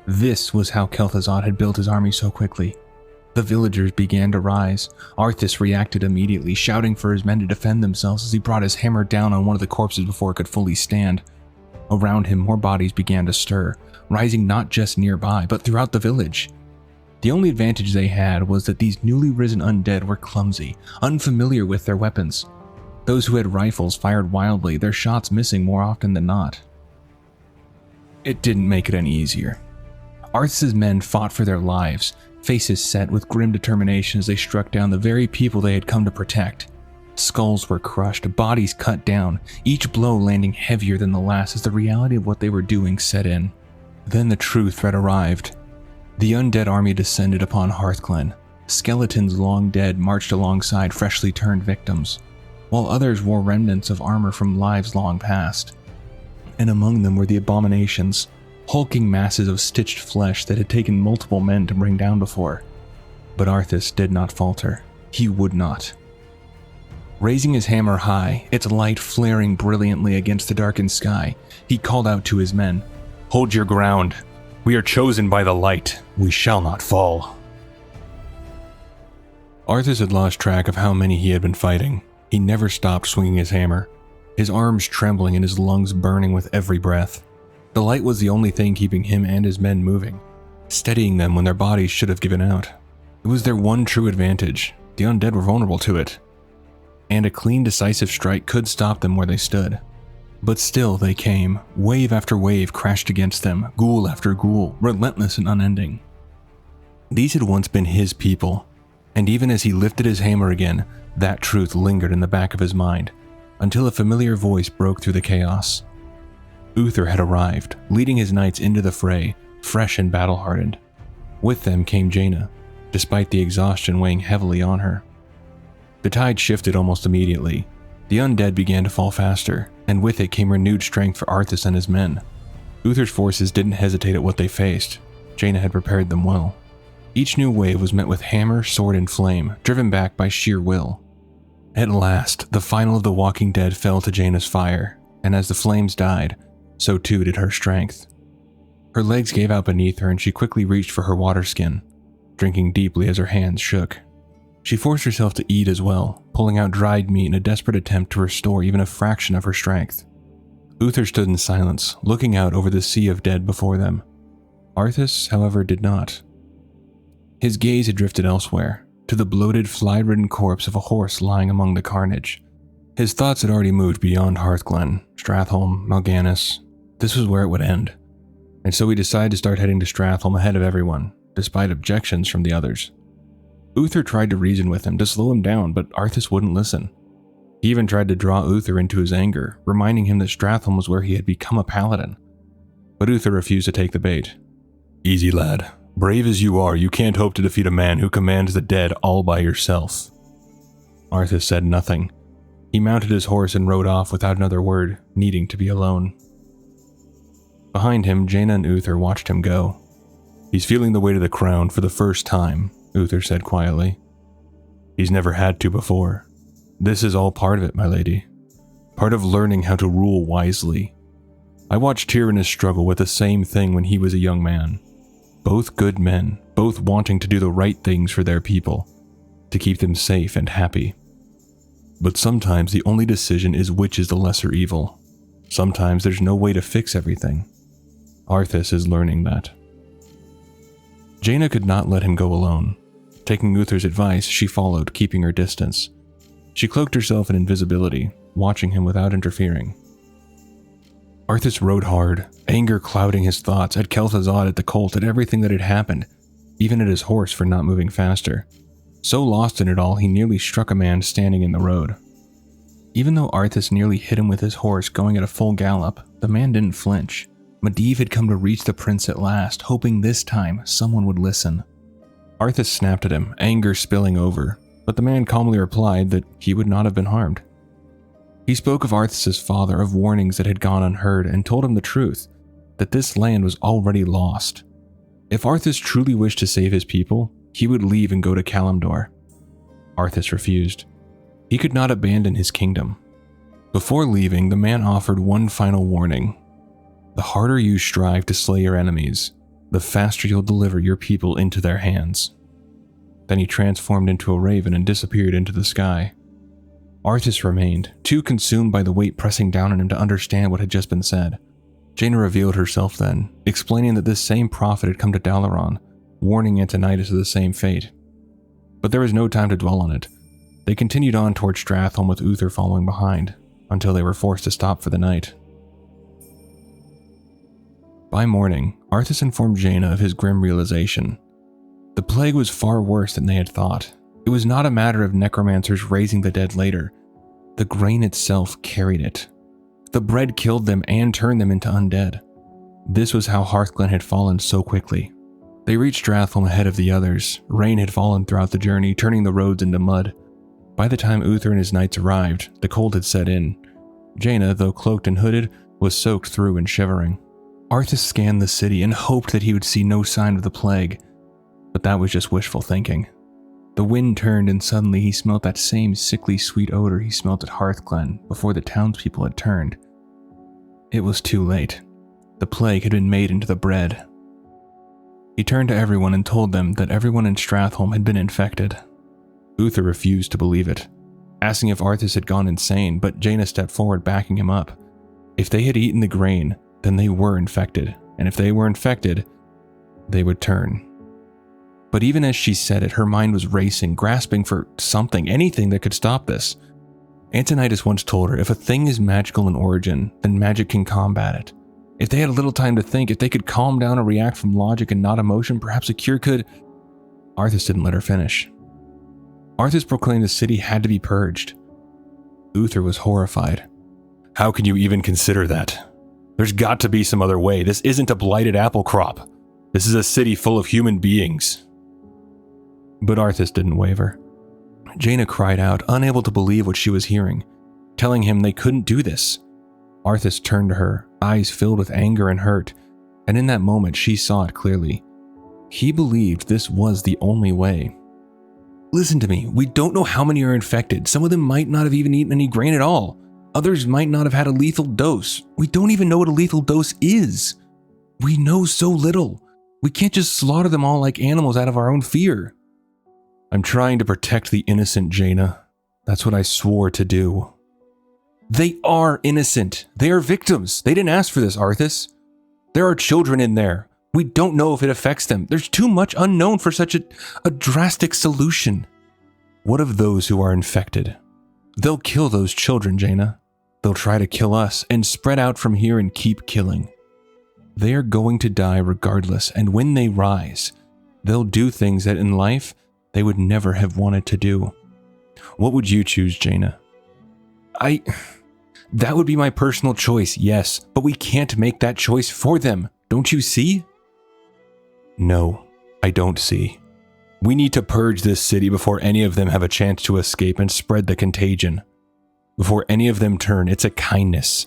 This was how Kel'thuzad had built his army so quickly. The villagers began to rise. Arthas reacted immediately, shouting for his men to defend themselves as he brought his hammer down on one of the corpses before it could fully stand. Around him, more bodies began to stir, rising not just nearby, but throughout the village. The only advantage they had was that these newly risen undead were clumsy, unfamiliar with their weapons. Those who had rifles fired wildly, their shots missing more often than not. It didn't make it any easier. Arthas' men fought for their lives, faces set with grim determination as they struck down the very people they had come to protect. Skulls were crushed, bodies cut down, each blow landing heavier than the last as the reality of what they were doing set in. Then the true threat arrived. The undead army descended upon Hearthglen. Skeletons long dead marched alongside freshly turned victims, while others wore remnants of armor from lives long past. And among them were the abominations, hulking masses of stitched flesh that had taken multiple men to bring down before. But Arthas did not falter. He would not. Raising his hammer high, its light flaring brilliantly against the darkened sky, he called out to his men, "Hold your ground. We are chosen by the light. We shall not fall." Arthas had lost track of how many he had been fighting. He never stopped swinging his hammer, his arms trembling and his lungs burning with every breath. The light was the only thing keeping him and his men moving, steadying them when their bodies should have given out. It was their one true advantage. The undead were vulnerable to it, and a clean, decisive strike could stop them where they stood. But still they came. Wave after wave crashed against them, ghoul after ghoul, relentless and unending. These had once been his people, and even as he lifted his hammer again, that truth lingered in the back of his mind, until a familiar voice broke through the chaos. Uther had arrived, leading his knights into the fray, fresh and battle-hardened. With them came Jaina, despite the exhaustion weighing heavily on her. The tide shifted almost immediately. The undead began to fall faster, and with it came renewed strength for Arthas and his men. Uther's forces didn't hesitate at what they faced. Jaina had prepared them well. Each new wave was met with hammer, sword, and flame, driven back by sheer will. At last, the final of the walking dead fell to Jaina's fire, and as the flames died, so too did her strength. Her legs gave out beneath her and she quickly reached for her water skin, drinking deeply as her hands shook. She forced herself to eat as well, pulling out dried meat in a desperate attempt to restore even a fraction of her strength. Uther stood in silence, looking out over the sea of dead before them. Arthas, however, did not. His gaze had drifted elsewhere, to the bloated, fly-ridden corpse of a horse lying among the carnage. His thoughts had already moved beyond Hearthglen, Stratholme, Mal'Ganis. This was where it would end, and so he decided to start heading to Stratholme ahead of everyone, despite objections from the others. Uther tried to reason with him, to slow him down, but Arthas wouldn't listen. He even tried to draw Uther into his anger, reminding him that Stratholme was where he had become a paladin. But Uther refused to take the bait. "Easy, lad. Brave as you are, you can't hope to defeat a man who commands the dead all by yourself." Arthas said nothing. He mounted his horse and rode off without another word, needing to be alone. Behind him, Jaina and Uther watched him go. "He's feeling the weight of the crown for the first time," Uther said quietly. "He's never had to before. This is all part of it, my lady. Part of learning how to rule wisely. I watched Tyrannus struggle with the same thing when he was a young man. Both good men, both wanting to do the right things for their people, to keep them safe and happy. But sometimes the only decision is which is the lesser evil. Sometimes there's no way to fix everything. Arthas is learning that." Jaina could not let him go alone. Taking Uther's advice, she followed, keeping her distance. She cloaked herself in invisibility, watching him without interfering. Arthas rode hard, anger clouding his thoughts, at Kel'thuzad, at the cult, at everything that had happened, even at his horse for not moving faster. So lost in it all, he nearly struck a man standing in the road. Even though Arthas nearly hit him with his horse going at a full gallop, the man didn't flinch. Medivh had come to reach the prince at last, hoping this time someone would listen. Arthas snapped at him, anger spilling over, but the man calmly replied that he would not have been harmed. He spoke of Arthas' father, of warnings that had gone unheard, and told him the truth, that this land was already lost. If Arthas truly wished to save his people, he would leave and go to Kalimdor. Arthas refused. He could not abandon his kingdom. Before leaving, the man offered one final warning. The harder you strive to slay your enemies, the faster you'll deliver your people into their hands. Then he transformed into a raven and disappeared into the sky. Arthas remained, too consumed by the weight pressing down on him to understand what had just been said. Jaina revealed herself then, explaining that this same prophet had come to Dalaran, warning Antonidas of the same fate. But there was no time to dwell on it. They continued on toward Stratholme with Uther following behind, until they were forced to stop for the night. By morning, Arthas informed Jaina of his grim realization. The plague was far worse than they had thought. It was not a matter of necromancers raising the dead later. The grain itself carried it. The bread killed them and turned them into undead. This was how Hearthglen had fallen so quickly. They reached Stratholme ahead of the others. Rain had fallen throughout the journey, turning the roads into mud. By the time Uther and his knights arrived, the cold had set in. Jaina, though cloaked and hooded, was soaked through and shivering. Arthas scanned the city and hoped that he would see no sign of the plague, but that was just wishful thinking. The wind turned and suddenly he smelt that same sickly sweet odor he smelt at Hearthglen before the townspeople had turned. It was too late. The plague had been made into the bread. He turned to everyone and told them that everyone in Stratholme had been infected. Uther refused to believe it, asking if Arthas had gone insane, but Jaina stepped forward backing him up. If they had eaten the grain, then they were infected, and if they were infected, they would turn. But even as she said it, her mind was racing, grasping for something, anything that could stop this. Antonidas once told her, if a thing is magical in origin, then magic can combat it. If they had a little time to think, if they could calm down and react from logic and not emotion, perhaps a cure could... Arthas didn't let her finish. Arthas proclaimed the city had to be purged. Uther was horrified. How can you even consider that? There's got to be some other way. This isn't a blighted apple crop. This is a city full of human beings. But Arthas didn't waver. Jaina cried out, unable to believe what she was hearing, telling him they couldn't do this. Arthas turned to her, eyes filled with anger and hurt, and in that moment she saw it clearly. He believed this was the only way. Listen to me, we don't know how many are infected. Some of them might not have even eaten any grain at all. Others might not have had a lethal dose. We don't even know what a lethal dose is. We know so little. We can't just slaughter them all like animals out of our own fear. I'm trying to protect the innocent, Jaina. That's what I swore to do. They are innocent. They are victims. They didn't ask for this, Arthas. There are children in there. We don't know if it affects them. There's too much unknown for such a drastic solution. What of those who are infected? They'll kill those children, Jaina. They'll try to kill us and spread out from here and keep killing. They are going to die regardless, and when they rise, they'll do things that in life they would never have wanted to do. What would you choose, Jaina? That would be my personal choice, yes, but we can't make that choice for them. Don't you see? No, I don't see. We need to purge this city before any of them have a chance to escape and spread the contagion. Before any of them turn, it's a kindness.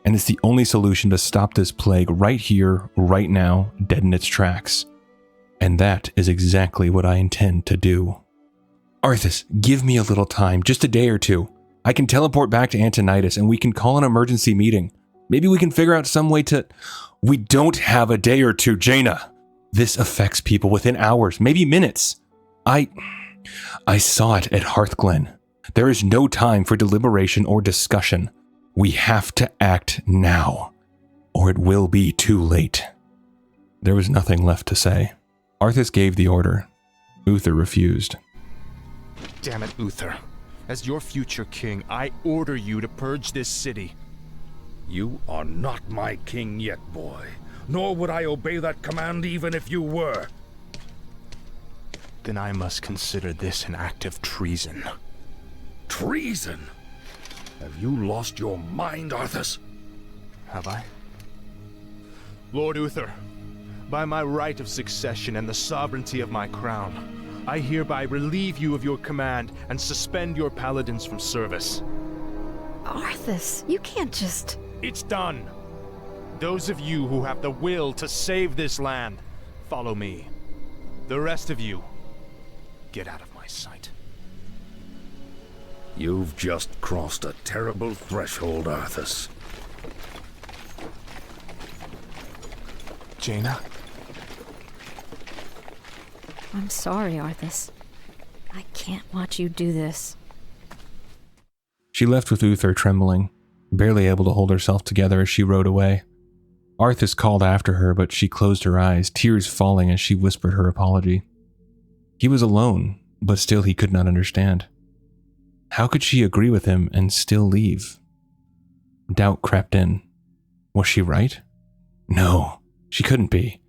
And it's the only solution to stop this plague right here, right now, dead in its tracks. And that is exactly what I intend to do. Arthas, give me a little time, just a day or two. I can teleport back to Antonidas and we can call an emergency meeting. Maybe we can figure out some way to... We don't have a day or two, Jaina. This affects people within hours, maybe minutes. I saw it at Hearthglen. There is no time for deliberation or discussion. We have to act now, or it will be too late. There was nothing left to say. Arthas gave the order. Uther refused. Damn it, Uther. As your future king, I order you to purge this city. You are not my king yet, boy. Nor would I obey that command even if you were. Then I must consider this an act of treason. Treason? Have you lost your mind, Arthas? Have I? Lord Uther, by my right of succession and the sovereignty of my crown, I hereby relieve you of your command and suspend your paladins from service. Arthas, you can't just... It's done. Those of you who have the will to save this land, follow me. The rest of you, get out of my sight. You've just crossed a terrible threshold, Arthas. Jaina? I'm sorry, Arthas. I can't watch you do this. She left with Uther trembling, barely able to hold herself together as she rode away. Arthas called after her, but she closed her eyes, tears falling as she whispered her apology. He was alone, but still he could not understand. How could she agree with him and still leave? Doubt crept in. Was she right? No, she couldn't be.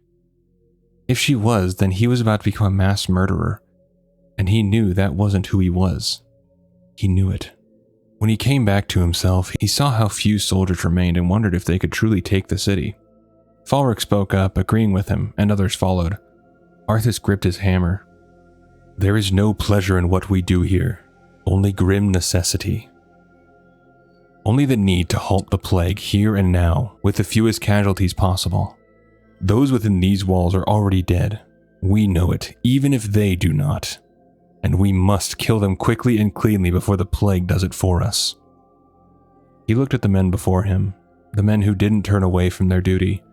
If she was, then he was about to become a mass murderer, and he knew that wasn't who he was. He knew it. When he came back to himself, he saw how few soldiers remained and wondered if they could truly take the city. Falric spoke up, agreeing with him, and others followed. Arthas gripped his hammer. There is no pleasure in what we do here, only grim necessity. Only the need to halt the plague here and now, with the fewest casualties possible. Those within these walls are already dead. We know it, even if they do not. And we must kill them quickly and cleanly before the plague does it for us. He looked at the men before him, the men who didn't turn away from their duty.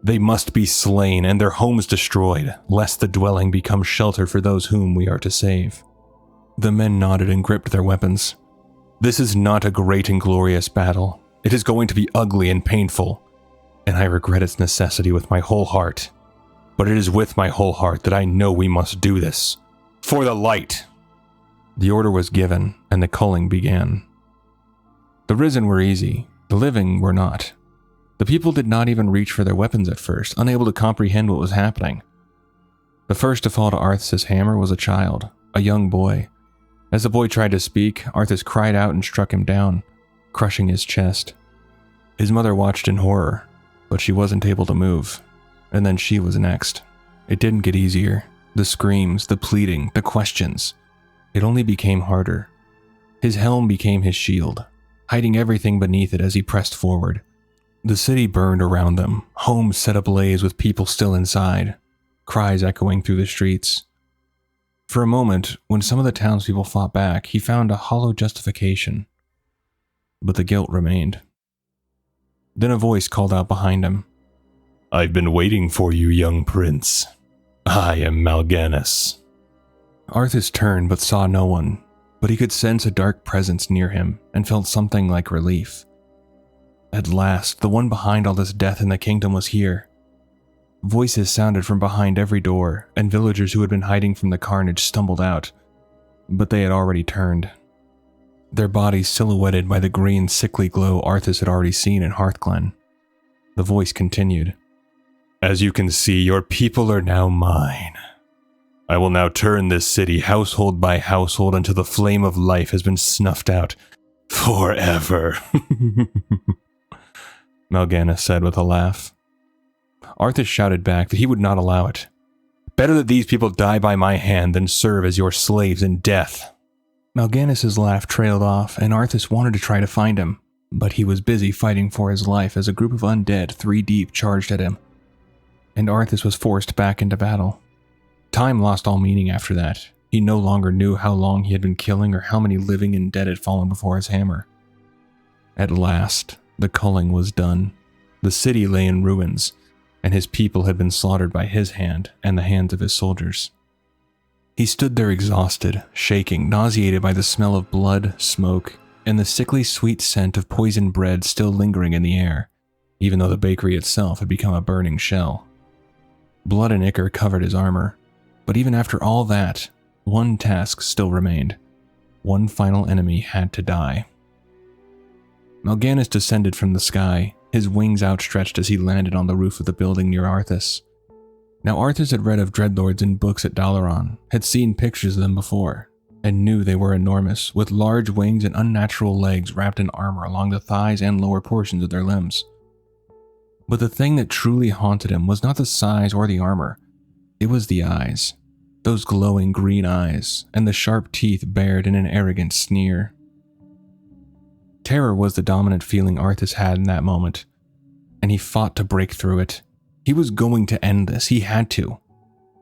They must be slain and their homes destroyed, lest the dwelling become shelter for those whom we are to save. The men nodded and gripped their weapons. This is not a great and glorious battle. It is going to be ugly and painful, and I regret its necessity with my whole heart. But it is with my whole heart that I know we must do this. For the light! The order was given, and the culling began. The risen were easy, the living were not. The people did not even reach for their weapons at first, unable to comprehend what was happening. The first to fall to Arthas' hammer was a child, a young boy. As the boy tried to speak, Arthas cried out and struck him down, crushing his chest. His mother watched in horror, but she wasn't able to move. And then she was next. It didn't get easier. The screams, the pleading, the questions. It only became harder. His helm became his shield, hiding everything beneath it as he pressed forward. The city burned around them, homes set ablaze with people still inside, cries echoing through the streets. For a moment, when some of the townspeople fought back, he found a hollow justification. But the guilt remained. Then a voice called out behind him. I've been waiting for you, young prince. I am Mal'Ganis. Arthas turned but saw no one, but he could sense a dark presence near him and felt something like relief. At last, the one behind all this death in the kingdom was here. Voices sounded from behind every door, and villagers who had been hiding from the carnage stumbled out, but they had already turned. Their bodies silhouetted by the green, sickly glow Arthas had already seen in Hearthglen. The voice continued. As you can see, your people are now mine. I will now turn this city household by household until the flame of life has been snuffed out forever. Mal'Ganis said with a laugh. Arthas shouted back that he would not allow it. Better that these people die by my hand than serve as your slaves in death. Mal'Ganis' laugh trailed off, and Arthas wanted to try to find him, but he was busy fighting for his life as a group of undead 3 deep charged at him. And Arthas was forced back into battle. Time lost all meaning after that. He no longer knew how long he had been killing or how many living and dead had fallen before his hammer. At last, the culling was done. The city lay in ruins, and his people had been slaughtered by his hand and the hands of his soldiers. He stood there exhausted, shaking, nauseated by the smell of blood, smoke, and the sickly sweet scent of poisoned bread still lingering in the air, even though the bakery itself had become a burning shell. Blood and ichor covered his armor. But even after all that, one task still remained. One final enemy had to die. Mal'Ganis descended from the sky, his wings outstretched as he landed on the roof of the building near Arthas. Now Arthas had read of dreadlords in books at Dalaran, had seen pictures of them before, and knew they were enormous, with large wings and unnatural legs wrapped in armor along the thighs and lower portions of their limbs. But the thing that truly haunted him was not the size or the armor. It was the eyes, those glowing green eyes, and the sharp teeth bared in an arrogant sneer. Terror was the dominant feeling Arthas had in that moment, and he fought to break through it. He was going to end this, he had to.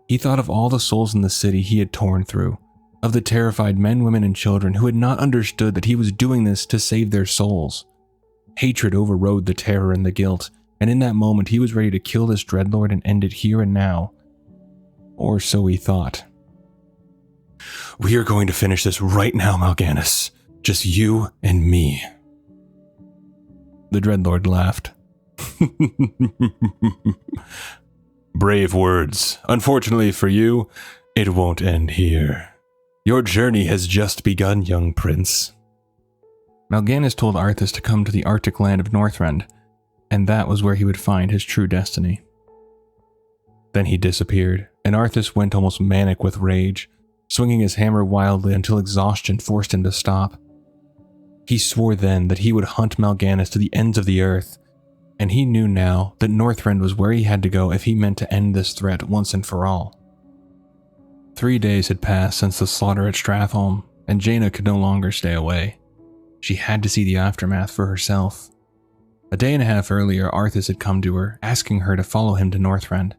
He thought of all the souls in the city he had torn through, of the terrified men, women, and children who had not understood that he was doing this to save their souls. Hatred overrode the terror and the guilt, and in that moment he was ready to kill this dreadlord and end it here and now. Or so he thought. We are going to finish this right now, Mal'Ganis. Just you and me. The dreadlord laughed. Brave words. Unfortunately for you, it won't end here. Your journey has just begun, young prince. Mal'Ganis told Arthas to come to the Arctic land of Northrend, and that was where he would find his true destiny. Then he disappeared, and Arthas went almost manic with rage, swinging his hammer wildly until exhaustion forced him to stop. He swore then that he would hunt Mal'Ganis to the ends of the earth, and he knew now that Northrend was where he had to go if he meant to end this threat once and for all. 3 days had passed since the slaughter at Stratholme, and Jaina could no longer stay away. She had to see the aftermath for herself. A day and a half earlier, Arthas had come to her, asking her to follow him to Northrend.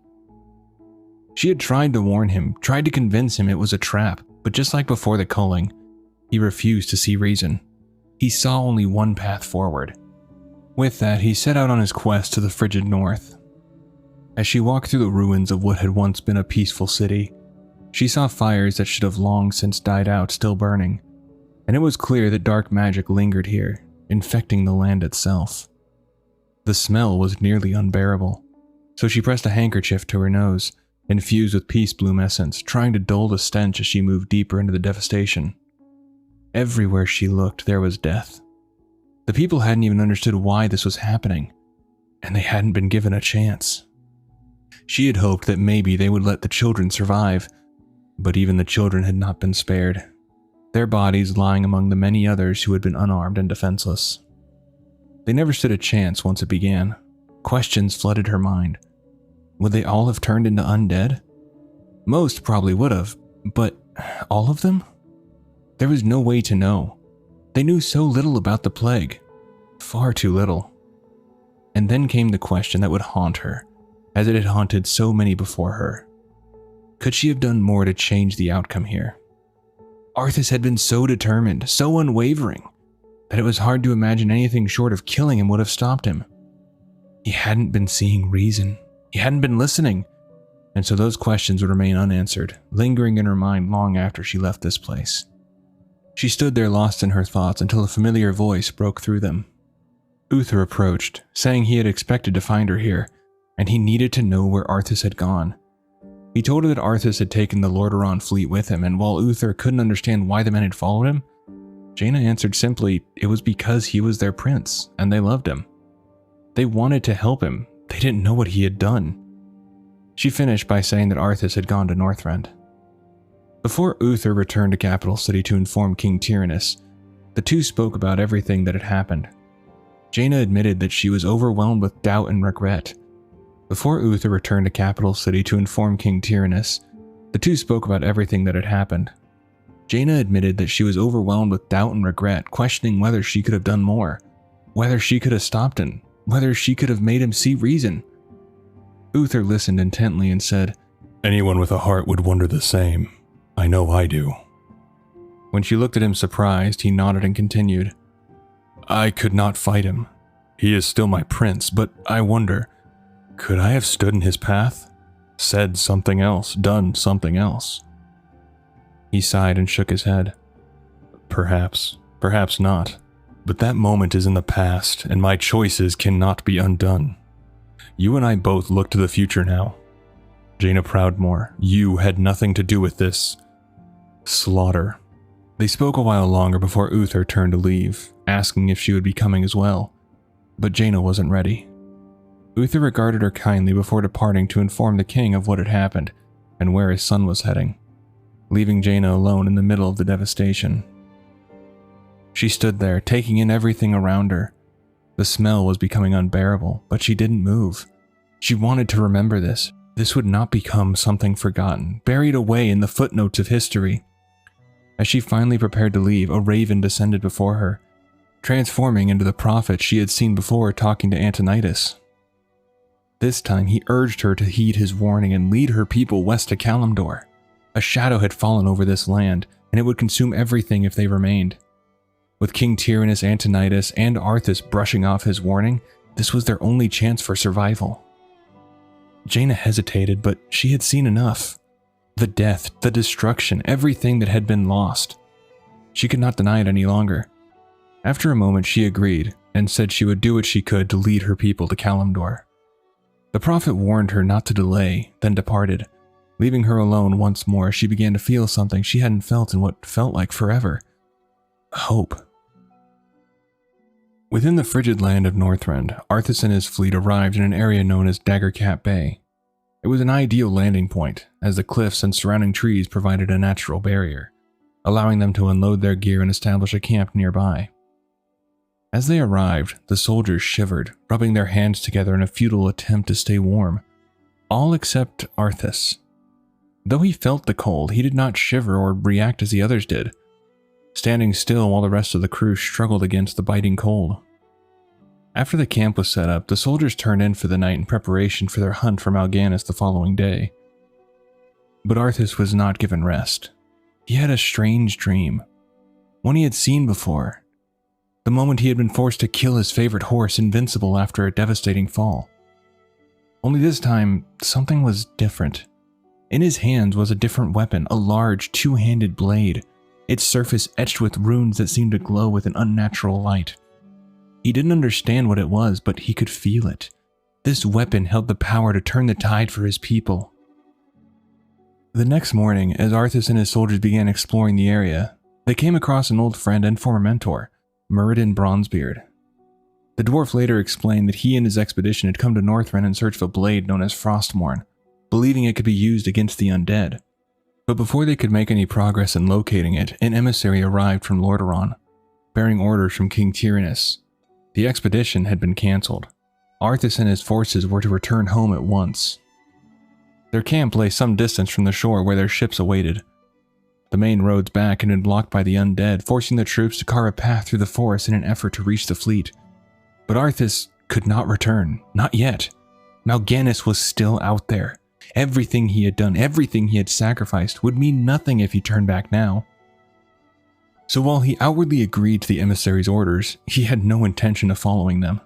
She had tried to warn him, tried to convince him it was a trap, but just like before the culling, he refused to see reason. He saw only one path forward. With that, he set out on his quest to the frigid north. As she walked through the ruins of what had once been a peaceful city, she saw fires that should have long since died out still burning, and it was clear that dark magic lingered here, infecting the land itself. The smell was nearly unbearable, so she pressed a handkerchief to her nose, infused with peace bloom essence, trying to dull the stench as she moved deeper into the devastation. Everywhere she looked, there was death. The people hadn't even understood why this was happening, and they hadn't been given a chance. She had hoped that maybe they would let the children survive, but even the children had not been spared, their bodies lying among the many others who had been unarmed and defenseless. They never stood a chance once it began. Questions flooded her mind. Would they all have turned into undead? Most probably would have, but all of them? There was no way to know. They knew so little about the plague. Far too little. And then came the question that would haunt her, as it had haunted so many before her. Could she have done more to change the outcome here? Arthas had been so determined, so unwavering, that it was hard to imagine anything short of killing him would have stopped him. He hadn't been seeing reason. He hadn't been listening, and so those questions would remain unanswered, lingering in her mind long after she left this place. She stood there lost in her thoughts until a familiar voice broke through them. Uther approached, saying he had expected to find her here, and he needed to know where Arthas had gone. He told her that Arthas had taken the Lordaeron fleet with him, and while Uther couldn't understand why the men had followed him, Jaina answered simply, it was because he was their prince, and they loved him. They wanted to help him. They didn't know what he had done. She finished by saying that Arthas had gone to Northrend. Before Uther returned to Capital City to inform King Tyrannus, the two spoke about everything that had happened. Jaina admitted that she was overwhelmed with doubt and regret. Before Uther returned to Capital City to inform King Tyrannus, the two spoke about everything that had happened. Jaina admitted that she was overwhelmed with doubt and regret, questioning whether she could have done more, whether she could have stopped him, whether she could have made him see reason. Uther listened intently and said, Anyone with a heart would wonder the same. I know I do. When she looked at him surprised, he nodded and continued, I could not fight him. He is still my prince, but I wonder, could I have stood in his path? Said something else, done something else? He sighed and shook his head. Perhaps not. But that moment is in the past, and my choices cannot be undone. You and I both look to the future now. Jaina Proudmoore, you had nothing to do with this slaughter. They spoke a while longer before Uther turned to leave, asking if she would be coming as well. But Jaina wasn't ready. Uther regarded her kindly before departing to inform the king of what had happened and where his son was heading, leaving Jaina alone in the middle of the devastation. She stood there, taking in everything around her. The smell was becoming unbearable, but she didn't move. She wanted to remember this. This would not become something forgotten, buried away in the footnotes of history. As she finally prepared to leave, a raven descended before her, transforming into the prophet she had seen before talking to Antonidas. This time he urged her to heed his warning and lead her people west to Kalimdor. A shadow had fallen over this land, and it would consume everything if they remained. With King Tyrannus, Antonidas, and Arthas brushing off his warning, this was their only chance for survival. Jaina hesitated, but she had seen enough. The death, the destruction, everything that had been lost. She could not deny it any longer. After a moment, she agreed and said she would do what she could to lead her people to Kalimdor. The prophet warned her not to delay, then departed. Leaving her alone once more, she began to feel something she hadn't felt in what felt like forever. Hope. Within the frigid land of Northrend, Arthas and his fleet arrived in an area known as Daggercap Bay. It was an ideal landing point, as the cliffs and surrounding trees provided a natural barrier, allowing them to unload their gear and establish a camp nearby. As they arrived, the soldiers shivered, rubbing their hands together in a futile attempt to stay warm, all except Arthas. Though he felt the cold, he did not shiver or react as the others did, standing still while the rest of the crew struggled against the biting cold. After the camp was set up, the soldiers turned in for the night in preparation for their hunt for Mal'Ganis the following day. But Arthas was not given rest. He had a strange dream, one he had seen before, the moment he had been forced to kill his favorite horse, Invincible, after a devastating fall. Only this time, something was different. In his hands was a different weapon, a large, two-handed blade, its surface etched with runes that seemed to glow with an unnatural light. He didn't understand what it was, but he could feel it. This weapon held the power to turn the tide for his people. The next morning, as Arthas and his soldiers began exploring the area, they came across an old friend and former mentor, Muradin Bronzebeard. The dwarf later explained that he and his expedition had come to Northrend in search of a blade known as Frostmourne, believing it could be used against the undead. But before they could make any progress in locating it, an emissary arrived from Lordaeron, bearing orders from King Tyrannus. The expedition had been cancelled. Arthas and his forces were to return home at once. Their camp lay some distance from the shore where their ships awaited. The main roads back had been blocked by the undead, forcing the troops to carve a path through the forest in an effort to reach the fleet. But Arthas could not return, not yet. Mal'Ganis was still out there. Everything he had done, everything he had sacrificed, would mean nothing if he turned back now. So while he outwardly agreed to the emissary's orders, he had no intention of following them.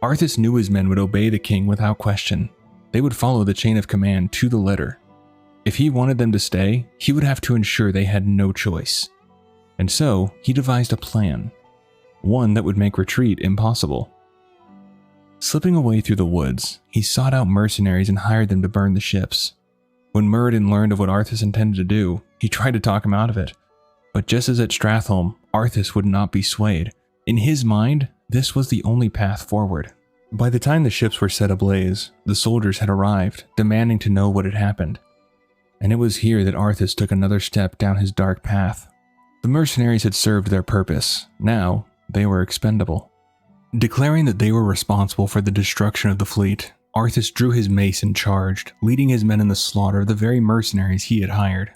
Arthas knew his men would obey the king without question. They would follow the chain of command to the letter. If he wanted them to stay, he would have to ensure they had no choice. And so, he devised a plan. One that would make retreat impossible. Slipping away through the woods, he sought out mercenaries and hired them to burn the ships. When Muradin learned of what Arthas intended to do, he tried to talk him out of it. But just as at Stratholme, Arthas would not be swayed. In his mind, this was the only path forward. By the time the ships were set ablaze, the soldiers had arrived, demanding to know what had happened. And it was here that Arthas took another step down his dark path. The mercenaries had served their purpose. Now, they were expendable. Declaring that they were responsible for the destruction of the fleet, Arthas drew his mace and charged, leading his men in the slaughter of the very mercenaries he had hired.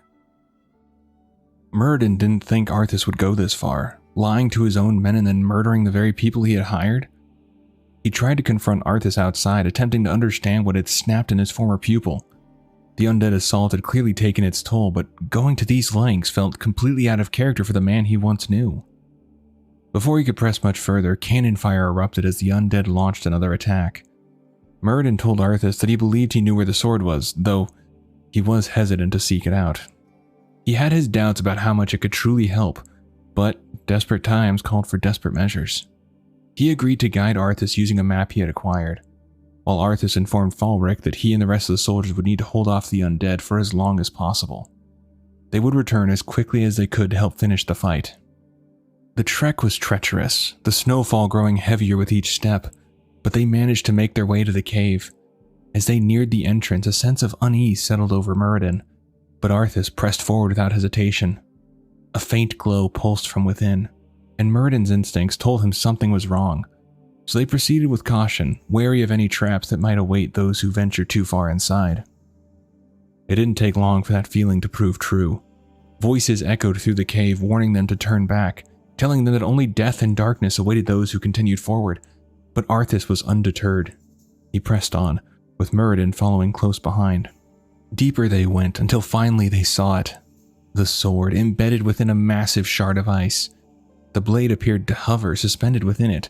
Muradin didn't think Arthas would go this far, lying to his own men and then murdering the very people he had hired. He tried to confront Arthas outside, attempting to understand what had snapped in his former pupil. The undead assault had clearly taken its toll, but going to these lengths felt completely out of character for the man he once knew. Before he could press much further, cannon fire erupted as the undead launched another attack. Muradin told Arthas that he believed he knew where the sword was, though he was hesitant to seek it out. He had his doubts about how much it could truly help, but desperate times called for desperate measures. He agreed to guide Arthas using a map he had acquired. while Arthas informed Falric that he and the rest of the soldiers would need to hold off the undead for as long as possible. They would return as quickly as they could to help finish the fight. The trek was treacherous, the snowfall growing heavier with each step, but they managed to make their way to the cave. As they neared the entrance, a sense of unease settled over Mograine, but Arthas pressed forward without hesitation. A faint glow pulsed from within, and Mograine's instincts told him something was wrong, so they proceeded with caution, wary of any traps that might await those who ventured too far inside. It didn't take long for that feeling to prove true. Voices echoed through the cave, warning them to turn back, telling them that only death and darkness awaited those who continued forward, but Arthas was undeterred. He pressed on, with Mograine following close behind. Deeper they went until finally they saw it. The sword embedded within a massive shard of ice. The blade appeared to hover, suspended within it,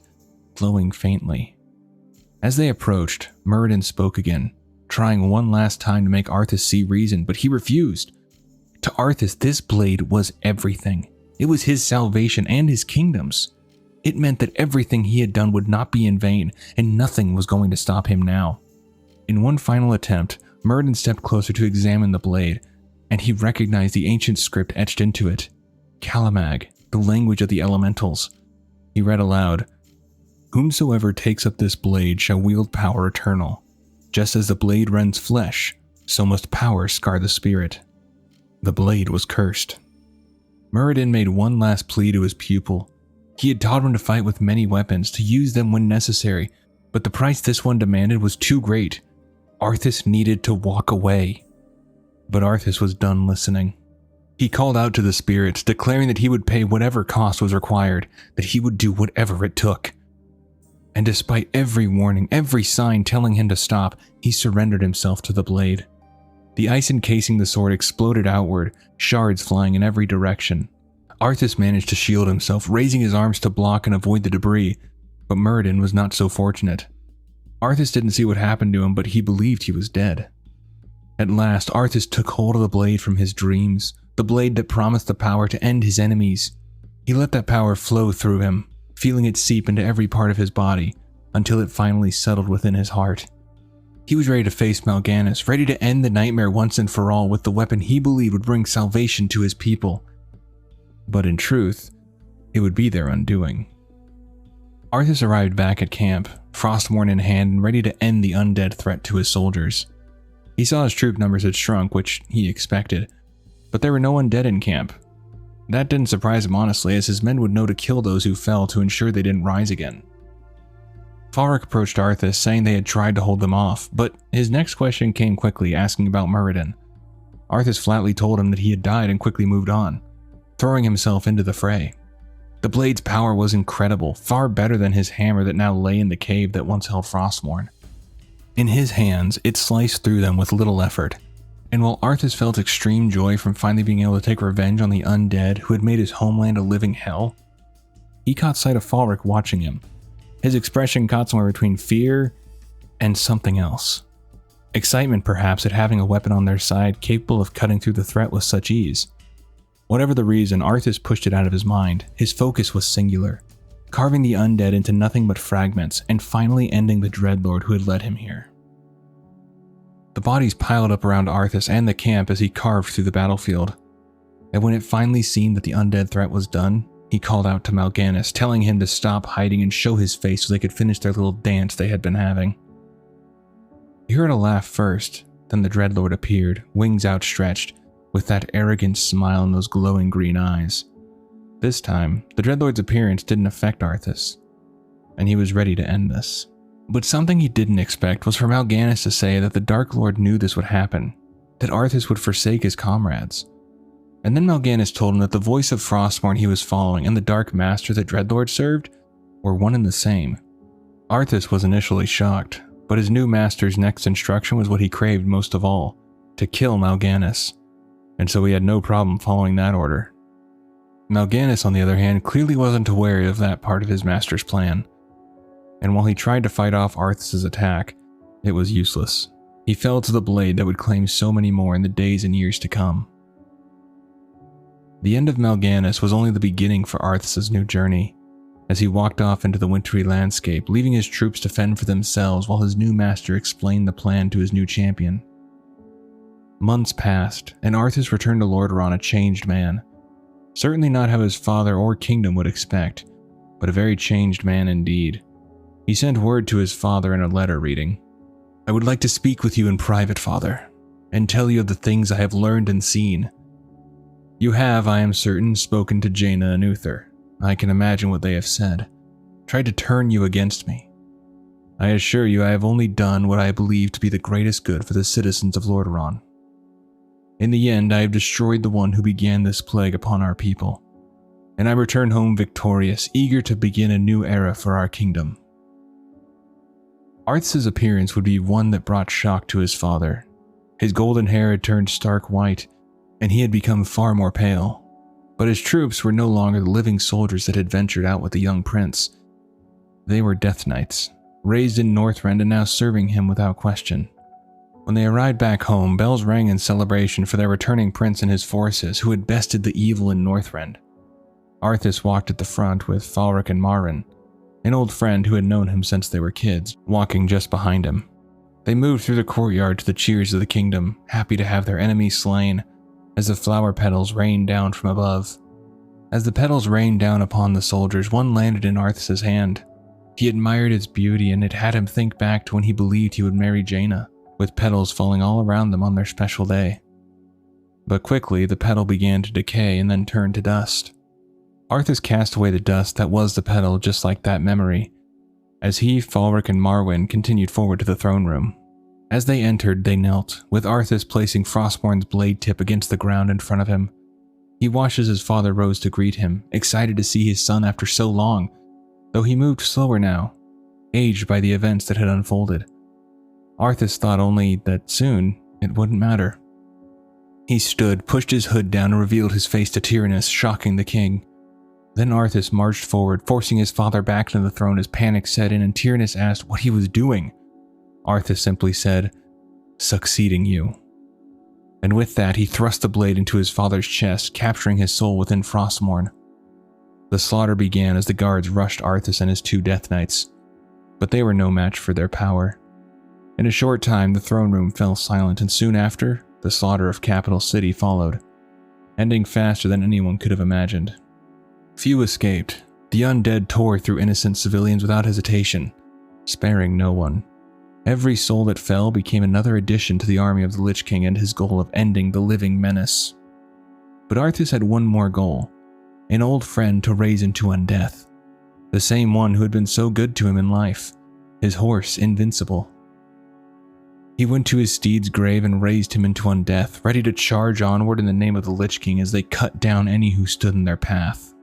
glowing faintly. As they approached, Mograine spoke again, trying one last time to make Arthas see reason, but he refused. To Arthas, this blade was everything. It was his salvation and his kingdom's. It meant that everything he had done would not be in vain, and nothing was going to stop him now. In one final attempt, Mograine stepped closer to examine the blade, and he recognized the ancient script etched into it. Kalamag, the language of the elementals. He read aloud, "Whomsoever takes up this blade shall wield power eternal. Just as the blade rends flesh, so must power scar the spirit." The blade was cursed. Mograine made one last plea to his pupil. He had taught him to fight with many weapons, to use them when necessary, but the price this one demanded was too great. Arthas needed to walk away. But Arthas was done listening. He called out to the spirits, declaring that he would pay whatever cost was required, that he would do whatever it took. And despite every warning, every sign telling him to stop, he surrendered himself to the blade. The ice encasing the sword exploded outward, shards flying in every direction. Arthas managed to shield himself, raising his arms to block and avoid the debris, but Mograine was not so fortunate. Arthas didn't see what happened to him, but he believed he was dead. At last, Arthas took hold of the blade from his dreams, the blade that promised the power to end his enemies. He let that power flow through him, feeling it seep into every part of his body, until it finally settled within his heart. He was ready to face Mal'Ganis, ready to end the nightmare once and for all with the weapon he believed would bring salvation to his people. But in truth, it would be their undoing. Arthas arrived back at camp, Frostmourne in hand and ready to end the undead threat to his soldiers. He saw his troop numbers had shrunk, which he expected, but there were no undead in camp. That didn't surprise him honestly, as his men would know to kill those who fell to ensure they didn't rise again. Falric approached Arthas, saying they had tried to hold them off, but his next question came quickly, asking about Mograine. Arthas flatly told him that he had died and quickly moved on, throwing himself into the fray. The blade's power was incredible, far better than his hammer that now lay in the cave that once held Frostmourne. In his hands, it sliced through them with little effort, and while Arthas felt extreme joy from finally being able to take revenge on the undead who had made his homeland a living hell, he caught sight of Falric watching him. His expression caught somewhere between fear and something else. Excitement, perhaps, at having a weapon on their side capable of cutting through the threat with such ease. Whatever the reason, Arthas pushed it out of his mind. His focus was singular, carving the undead into nothing but fragments and finally ending the Dreadlord who had led him here. The bodies piled up around Arthas and the camp as he carved through the battlefield. And when it finally seemed that the undead threat was done, he called out to Mal'Ganis, telling him to stop hiding and show his face so they could finish their little dance they had been having. He heard a laugh first, then the Dreadlord appeared, wings outstretched, with that arrogant smile in those glowing green eyes. This time, the Dreadlord's appearance didn't affect Arthas, and he was ready to end this. But something he didn't expect was for Mal'Ganis to say that the Dark Lord knew this would happen, that Arthas would forsake his comrades. And then Mal'Ganis told him that the voice of Frostmourne he was following and the Dark Master that Dreadlord served were one and the same. Arthas was initially shocked, but his new master's next instruction was what he craved most of all, to kill Mal'Ganis, and so he had no problem following that order. Mal'Ganis, on the other hand, clearly wasn't aware of that part of his master's plan, and while he tried to fight off Arthas' attack, it was useless. He fell to the blade that would claim so many more in the days and years to come. The end of Mal'Ganis was only the beginning for Arthas' new journey. as he walked off into the wintry landscape, leaving his troops to fend for themselves while his new master explained the plan to his new champion. Months passed, and Arthas returned to Lordaeron a changed man. Certainly not how his father or kingdom would expect, but a very changed man indeed. He sent word to his father in a letter reading, "I would like to speak with you in private, father, and tell you of the things I have learned and seen. You have, I am certain, spoken to Jaina and Uther. I can imagine what they have said, tried to turn you against me. I assure you I have only done what I believe to be the greatest good for the citizens of Lordaeron. In the end, I have destroyed the one who began this plague upon our people, and I return home victorious, eager to begin a new era for our kingdom." Arthas' appearance would be one that brought shock to his father. His golden hair had turned stark white, and he had become far more pale. But his troops were no longer the living soldiers that had ventured out with the young prince. They were Death Knights, raised in Northrend and now serving him without question. When they arrived back home, bells rang in celebration for their returning prince and his forces who had bested the evil in Northrend. Arthas walked at the front with Falric and Marrin, an old friend who had known him since they were kids, walking just behind him. They moved through the courtyard to the cheers of the kingdom, happy to have their enemies slain, as the flower petals rained down from above. As the petals rained down upon the soldiers, one landed in Arthas' hand. He admired its beauty, and it had him think back to when he believed he would marry Jaina, with petals falling all around them on their special day. But quickly, the petal began to decay and then turned to dust. Arthas cast away the dust that was the petal just like that memory, as he, Falric, and Marwyn continued forward to the throne room. As they entered, they knelt, with Arthas placing Frostmourne's blade tip against the ground in front of him. He watched as his father rose to greet him, excited to see his son after so long, though he moved slower now, aged by the events that had unfolded. Arthas thought only that soon it wouldn't matter. He stood, pushed his hood down, and revealed his face to Tyrannus, shocking the king. Then Arthas marched forward, forcing his father back into the throne as panic set in, and Tyrannus asked what he was doing. Arthas simply said, "Succeeding you." And with that, he thrust the blade into his father's chest, capturing his soul within Frostmourne. The slaughter began as the guards rushed Arthas and his 2 Death Knights, but they were no match for their power. In a short time, the throne room fell silent, and soon after, the slaughter of Capital City followed, ending faster than anyone could have imagined. Few escaped. The undead tore through innocent civilians without hesitation, sparing no one. Every soul that fell became another addition to the army of the Lich King and his goal of ending the living menace. But Arthas had one more goal, an old friend to raise into undeath, the same one who had been so good to him in life, his horse Invincible. He went to his steed's grave and raised him into undeath, ready to charge onward in the name of the Lich King as they cut down any who stood in their path.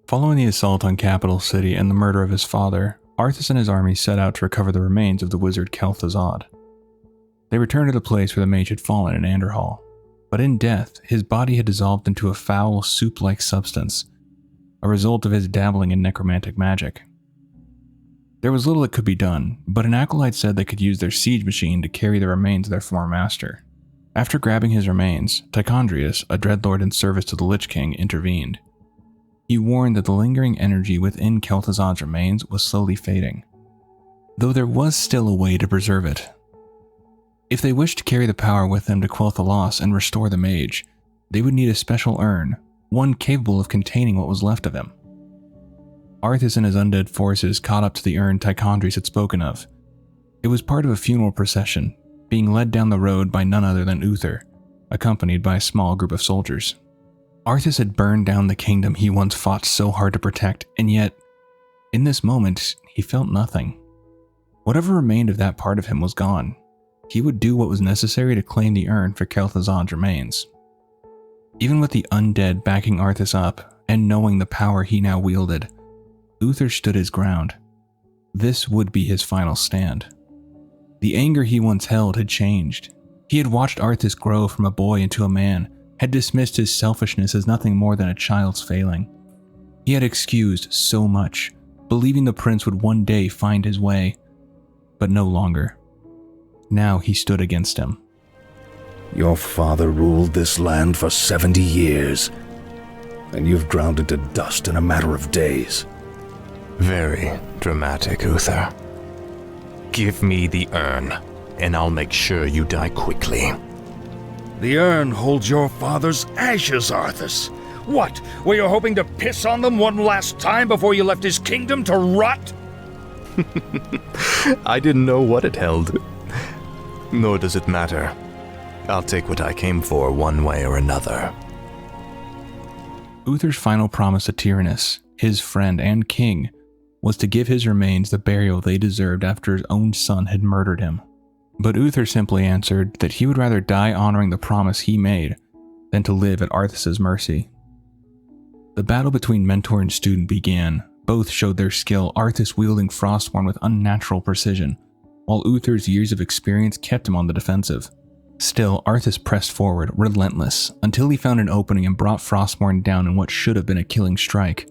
Following the assault on Capital City and the murder of his father, Arthas and his army set out to recover the remains of the wizard Kel'thuzad. They returned to the place where the mage had fallen in Andorhal, but in death, his body had dissolved into a foul, soup-like substance, a result of his dabbling in necromantic magic. There was little that could be done, but an acolyte said they could use their siege machine to carry the remains of their former master. After grabbing his remains, Tychondrius, a dreadlord in service to the Lich King, intervened. He warned that the lingering energy within Kel'Thuzad's remains was slowly fading, though there was still a way to preserve it. If they wished to carry the power with them to quell the loss and restore the mage, they would need a special urn, one capable of containing what was left of him. Arthas and his undead forces caught up to the urn Tychondrius had spoken of. It was part of a funeral procession, being led down the road by none other than Uther, accompanied by a small group of soldiers. Arthas had burned down the kingdom he once fought so hard to protect, and yet, in this moment, he felt nothing. Whatever remained of that part of him was gone. He would do what was necessary to claim the urn for Kel'Thuzad's remains. Even with the undead backing Arthas up, and knowing the power he now wielded, Uther stood his ground. This would be his final stand. The anger he once held had changed. He had watched Arthas grow from a boy into a man, had dismissed his selfishness as nothing more than a child's failing. He had excused so much, believing the prince would one day find his way, but no longer. Now he stood against him. Your father ruled this land for 70 years. and you've ground into dust in a matter of days. Very dramatic, Uther. Give me the urn, and I'll make sure you die quickly. The urn holds your father's ashes, Arthas. What, were you hoping to piss on them one last time before you left his kingdom to rot? I didn't know what it held. Nor does it matter. I'll take what I came for one way or another. Uther's final promise to Tyrannus, his friend and king, was to give his remains the burial they deserved after his own son had murdered him. But Uther simply answered that he would rather die honoring the promise he made than to live at Arthas' mercy. The battle between mentor and student began. Both showed their skill, Arthas wielding Frostmourne with unnatural precision, while Uther's years of experience kept him on the defensive. Still, Arthas pressed forward, relentless, until he found an opening and brought Frostmourne down in what should have been a killing strike.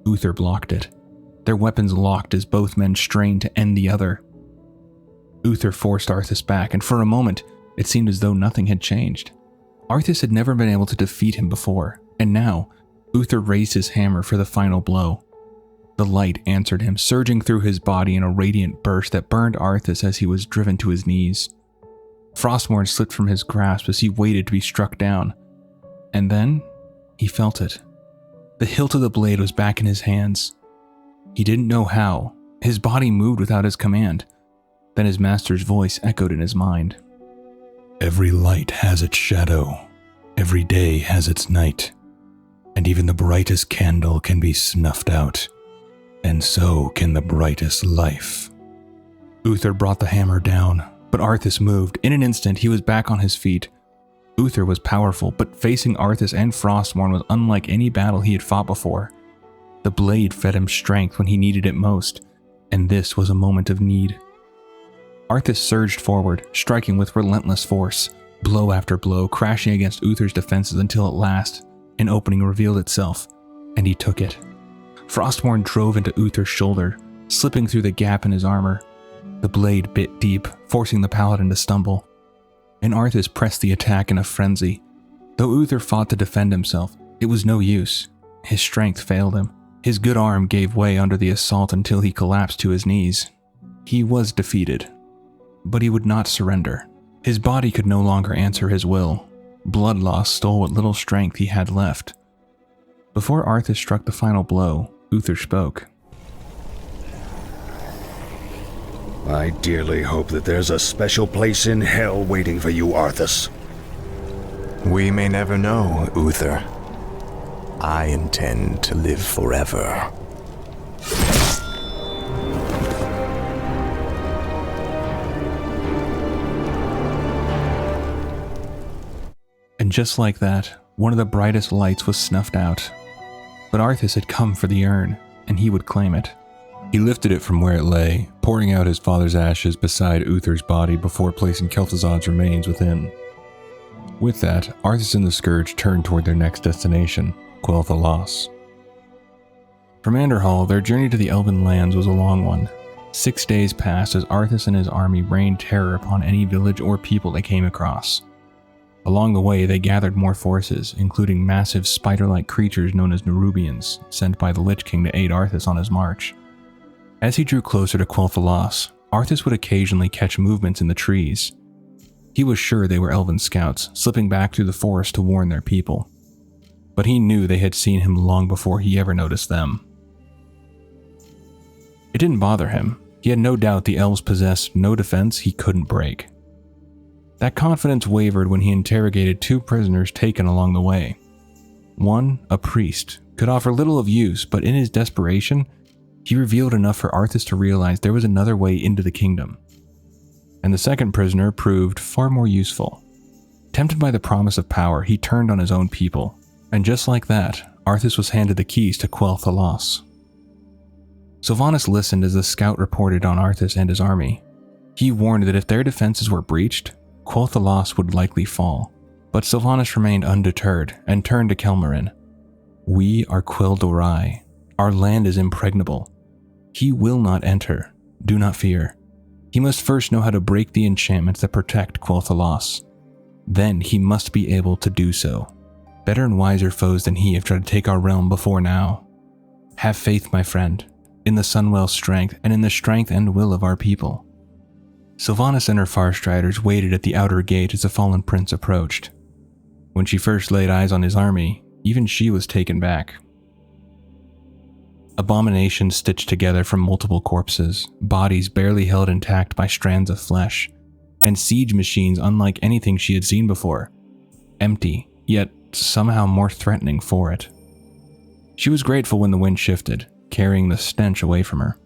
Uther blocked it. Their weapons locked as both men strained to end the other. Uther forced Arthas back, and for a moment, it seemed as though nothing had changed. Arthas had never been able to defeat him before, and now, Uther raised his hammer for the final blow. The light answered him, surging through his body in a radiant burst that burned Arthas as he was driven to his knees. Frostmourne slipped from his grasp as he waited to be struck down. And then, he felt it. The hilt of the blade was back in his hands. He didn't know how. His body moved without his command. Then his master's voice echoed in his mind. Every light has its shadow. Every day has its night. And even the brightest candle can be snuffed out. And so can the brightest life. Uther brought the hammer down, but Arthas moved. In an instant, he was back on his feet. Uther was powerful, but facing Arthas and Frostmourne was unlike any battle he had fought before. The blade fed him strength when he needed it most, and this was a moment of need. Arthas surged forward, striking with relentless force, blow after blow, crashing against Uther's defenses until at last, an opening revealed itself, and he took it. Frostmourne drove into Uther's shoulder, slipping through the gap in his armor. The blade bit deep, forcing the paladin to stumble. And Arthas pressed the attack in a frenzy. Though Uther fought to defend himself, it was no use. His strength failed him. His good arm gave way under the assault until he collapsed to his knees. He was defeated, but he would not surrender. His body could no longer answer his will. Blood loss stole what little strength he had left. Before Arthas struck the final blow, Uther spoke. I dearly hope that there's a special place in hell waiting for you, Arthas. We may never know, Uther. I intend to live forever. And just like that, one of the brightest lights was snuffed out. But Arthas had come for the urn, and he would claim it. He lifted it from where it lay, pouring out his father's ashes beside Uther's body before placing Kel'thuzad's remains within. With that, Arthas and the Scourge turned toward their next destination, Quel'Thalas. From Andorhal, their journey to the Elven lands was a long one. 6 days passed as Arthas and his army rained terror upon any village or people they came across. Along the way, they gathered more forces, including massive spider-like creatures known as Nerubians, sent by the Lich King to aid Arthas on his march. As he drew closer to Quel'Thalas, Arthas would occasionally catch movements in the trees. He was sure they were elven scouts, slipping back through the forest to warn their people. But he knew they had seen him long before he ever noticed them. It didn't bother him. He had no doubt the elves possessed no defense he couldn't break. That confidence wavered when he interrogated 2 prisoners taken along the way. One, a priest, could offer little of use, but in his desperation, he revealed enough for Arthas to realize there was another way into the kingdom. And the second prisoner proved far more useful. Tempted by the promise of power, he turned on his own people, and just like that, Arthas was handed the keys to Quel'Thalas. Sylvanas listened as the scout reported on Arthas and his army. He warned that if their defenses were breached, Quel'Thalas would likely fall, but Sylvanas remained undeterred and turned to Kel'Marin. We are Quel'Dorai. Our land is impregnable. He will not enter. Do not fear. He must first know how to break the enchantments that protect Quel'Thalas. Then he must be able to do so. Better and wiser foes than he have tried to take our realm before now. Have faith, my friend, in the Sunwell's strength and in the strength and will of our people." Sylvanas and her Farstriders waited at the outer gate as the fallen prince approached. When she first laid eyes on his army, even she was taken back. Abominations stitched together from multiple corpses, bodies barely held intact by strands of flesh, and siege machines unlike anything she had seen before. Empty, yet somehow more threatening for it. She was grateful when the wind shifted, carrying the stench away from her.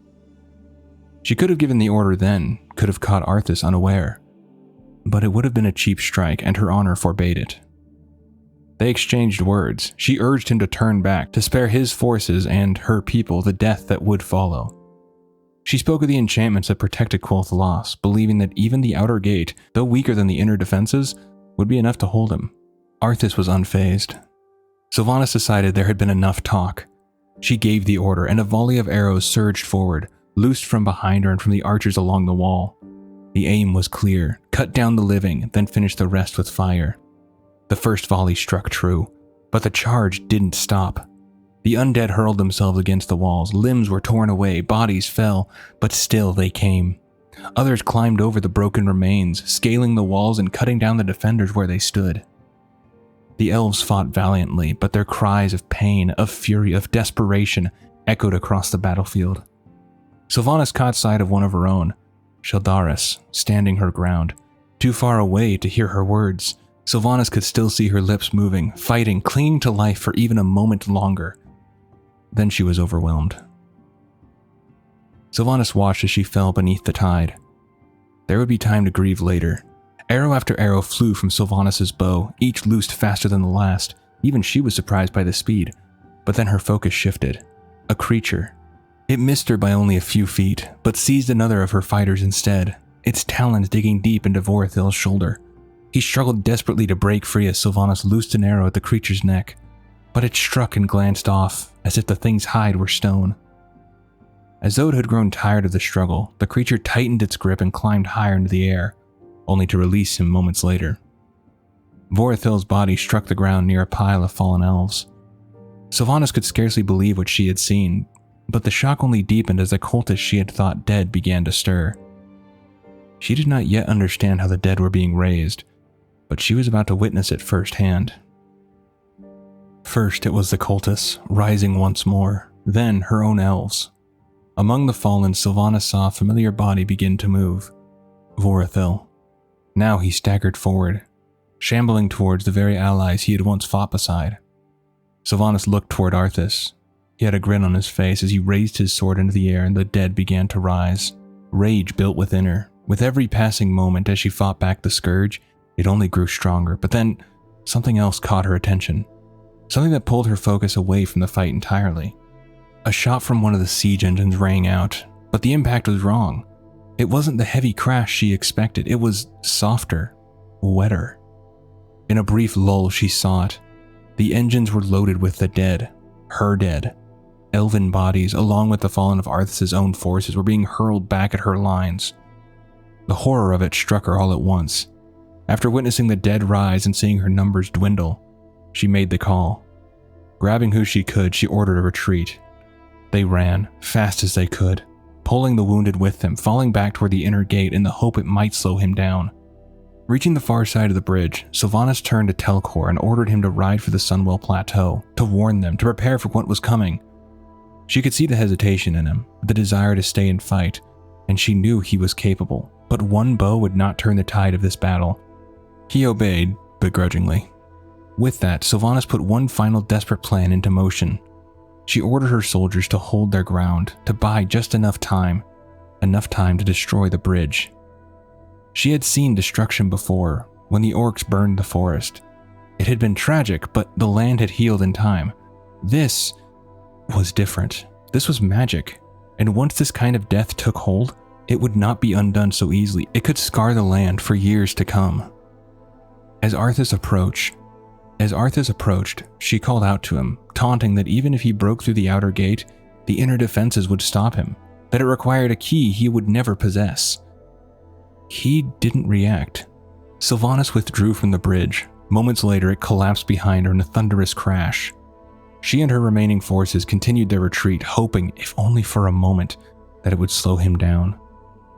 She could have given the order then, could have caught Arthas unaware, but it would have been a cheap strike and her honor forbade it. They exchanged words. She urged him to turn back, to spare his forces and her people the death that would follow. She spoke of the enchantments that protected Quel'Thalas, believing that even the outer gate, though weaker than the inner defenses, would be enough to hold him. Arthas was unfazed. Sylvanas decided there had been enough talk. She gave the order, and a volley of arrows surged forward, loosed from behind her and from the archers along the wall. The aim was clear: cut down the living, then finish the rest with fire. The first volley struck true, but the charge didn't stop. The undead hurled themselves against the walls, limbs were torn away, bodies fell, but still they came. Others climbed over the broken remains, scaling the walls and cutting down the defenders where they stood. The elves fought valiantly, but their cries of pain, of fury, of desperation echoed across the battlefield. Sylvanas caught sight of one of her own, Sheldaris, standing her ground. Too far away to hear her words, Sylvanas could still see her lips moving, fighting, clinging to life for even a moment longer. Then she was overwhelmed. Sylvanas watched as she fell beneath the tide. There would be time to grieve later. Arrow after arrow flew from Sylvanas' bow, each loosed faster than the last. Even she was surprised by the speed. But then her focus shifted. A creature. It missed her by only a few feet, but seized another of her fighters instead, its talons digging deep into Vorithil's shoulder. He struggled desperately to break free as Sylvanas loosed an arrow at the creature's neck, but it struck and glanced off, as if the thing's hide were stone. As though it had grown tired of the struggle, the creature tightened its grip and climbed higher into the air, only to release him moments later. Vorithil's body struck the ground near a pile of fallen elves. Sylvanas could scarcely believe what she had seen, but the shock only deepened as the cultists she had thought dead began to stir. She did not yet understand how the dead were being raised, but she was about to witness it firsthand. First it was the cultists, rising once more, then her own elves. Among the fallen, Sylvanas saw a familiar body begin to move. Vorithil. Now he staggered forward, shambling towards the very allies he had once fought beside. Sylvanas looked toward Arthas. He had a grin on his face as he raised his sword into the air and the dead began to rise. Rage built within her. With every passing moment as she fought back the scourge, it only grew stronger, but then something else caught her attention. Something that pulled her focus away from the fight entirely. A shot from one of the siege engines rang out, but the impact was wrong. It wasn't the heavy crash she expected, it was softer, wetter. In a brief lull she saw it. The engines were loaded with the dead, her dead. Elven bodies, along with the fallen of Arthas' own forces, were being hurled back at her lines. The horror of it struck her all at once. After witnessing the dead rise and seeing her numbers dwindle, she made the call. Grabbing who she could, she ordered a retreat. They ran, fast as they could, pulling the wounded with them, falling back toward the inner gate in the hope it might slow him down. Reaching the far side of the bridge, Sylvanas turned to Telcor and ordered him to ride for the Sunwell Plateau, to warn them, to prepare for what was coming. She could see the hesitation in him, the desire to stay and fight, and she knew he was capable, but one bow would not turn the tide of this battle. He obeyed, begrudgingly. With that, Sylvanas put one final desperate plan into motion. She ordered her soldiers to hold their ground, to buy just enough time to destroy the bridge. She had seen destruction before, when the Orcs burned the forest. It had been tragic, but the land had healed in time. This was different. This was magic, and once this kind of death took hold, it would not be undone so easily. It could scar the land for years to come. As Arthas approached, she called out to him, taunting that even if he broke through the outer gate, the inner defenses would stop him, that it required a key he would never possess. He didn't react. Sylvanas withdrew from the bridge, Moments later, it collapsed behind her in a thunderous crash. She and her remaining forces continued their retreat, hoping, if only for a moment, that it would slow him down.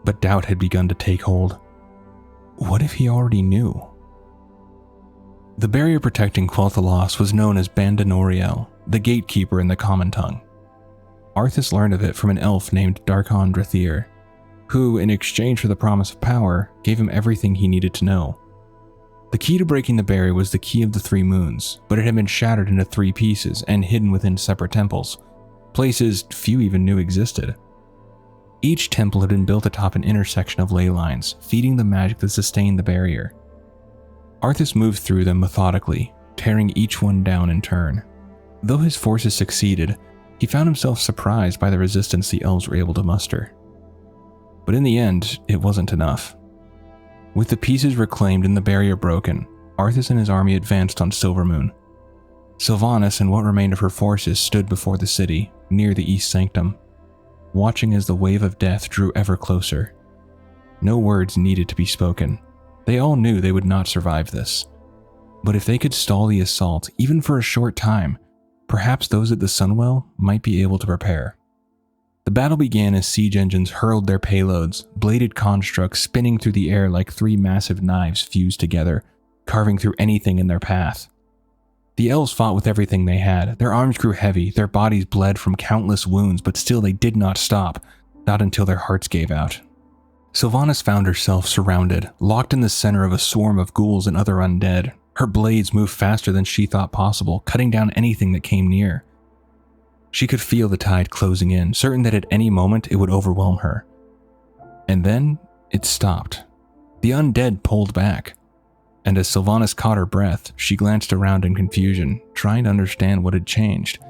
But doubt had begun to take hold. What if he already knew? The barrier protecting Quel'Thalas was known as Bandonoriel, the gatekeeper in the common tongue. Arthas learned of it from an elf named Darkon Drathir, who, in exchange for the promise of power, gave him everything he needed to know. The key to breaking the barrier was the Key of the Three Moons, but it had been shattered into 3 pieces and hidden within separate temples, places few even knew existed. Each temple had been built atop an intersection of ley lines, feeding the magic that sustained the barrier. Arthas moved through them methodically, tearing each one down in turn. Though his forces succeeded, he found himself surprised by the resistance the elves were able to muster. But in the end, it wasn't enough. With the pieces reclaimed and the barrier broken, Arthas and his army advanced on Silvermoon. Sylvanas and what remained of her forces stood before the city, near the East Sanctum, watching as the wave of death drew ever closer. No words needed to be spoken. They all knew they would not survive this. But if they could stall the assault, even for a short time, perhaps those at the Sunwell might be able to prepare. The battle began as siege engines hurled their payloads, bladed constructs spinning through the air like 3 massive knives fused together, carving through anything in their path. The elves fought with everything they had. Their arms grew heavy, their bodies bled from countless wounds, but still they did not stop, not until their hearts gave out. Sylvanas found herself surrounded, locked in the center of a swarm of ghouls and other undead. Her blades moved faster than she thought possible, cutting down anything that came near. She could feel the tide closing in, certain that at any moment it would overwhelm her. And then it stopped. The undead pulled back, and as Sylvanas caught her breath, she glanced around in confusion, trying to understand what had changed.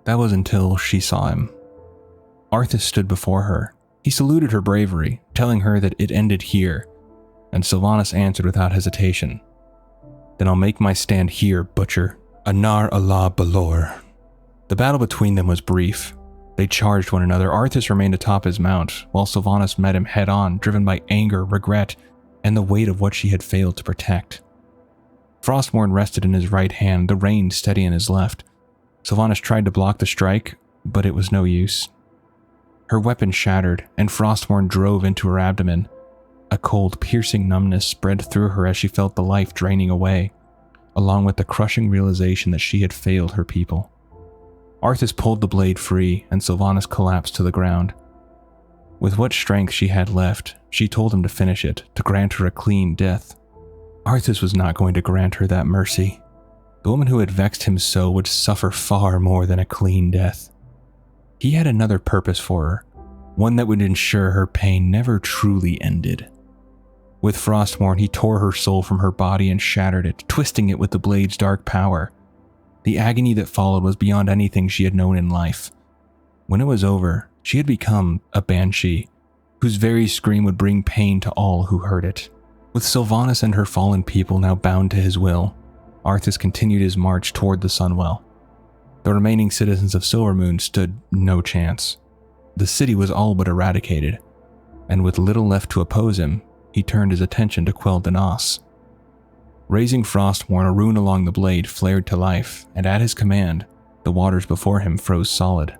That was until she saw him. Arthas stood before her. He saluted her bravery, telling her that it ended here, and Sylvanas answered without hesitation. "Then I'll make my stand here, butcher. Anar Allah Balor." The battle between them was brief. They charged one another. Arthas remained atop his mount, while Sylvanas met him head-on, driven by anger, regret, and the weight of what she had failed to protect. Frostmourne rested in his right hand, the rein steady in his left. Sylvanas tried to block the strike, but it was no use. Her weapon shattered, and Frostmourne drove into her abdomen. A cold, piercing numbness spread through her as she felt the life draining away, along with the crushing realization that she had failed her people. Arthas pulled the blade free, and Sylvanas collapsed to the ground. With what strength she had left, she told him to finish it, to grant her a clean death. Arthas was not going to grant her that mercy. The woman who had vexed him so would suffer far more than a clean death. He had another purpose for her, one that would ensure her pain never truly ended. With Frostmourne, he tore her soul from her body and shattered it, twisting it with the blade's dark power. The agony that followed was beyond anything she had known in life. When it was over, she had become a banshee, whose very scream would bring pain to all who heard it. With Sylvanas and her fallen people now bound to his will, Arthas continued his march toward the Sunwell. The remaining citizens of Silvermoon stood no chance. The city was all but eradicated, and with little left to oppose him, he turned his attention to Quel'Thalas. Raising Frostmourne, a rune along the blade flared to life, and at his command, the waters before him froze solid.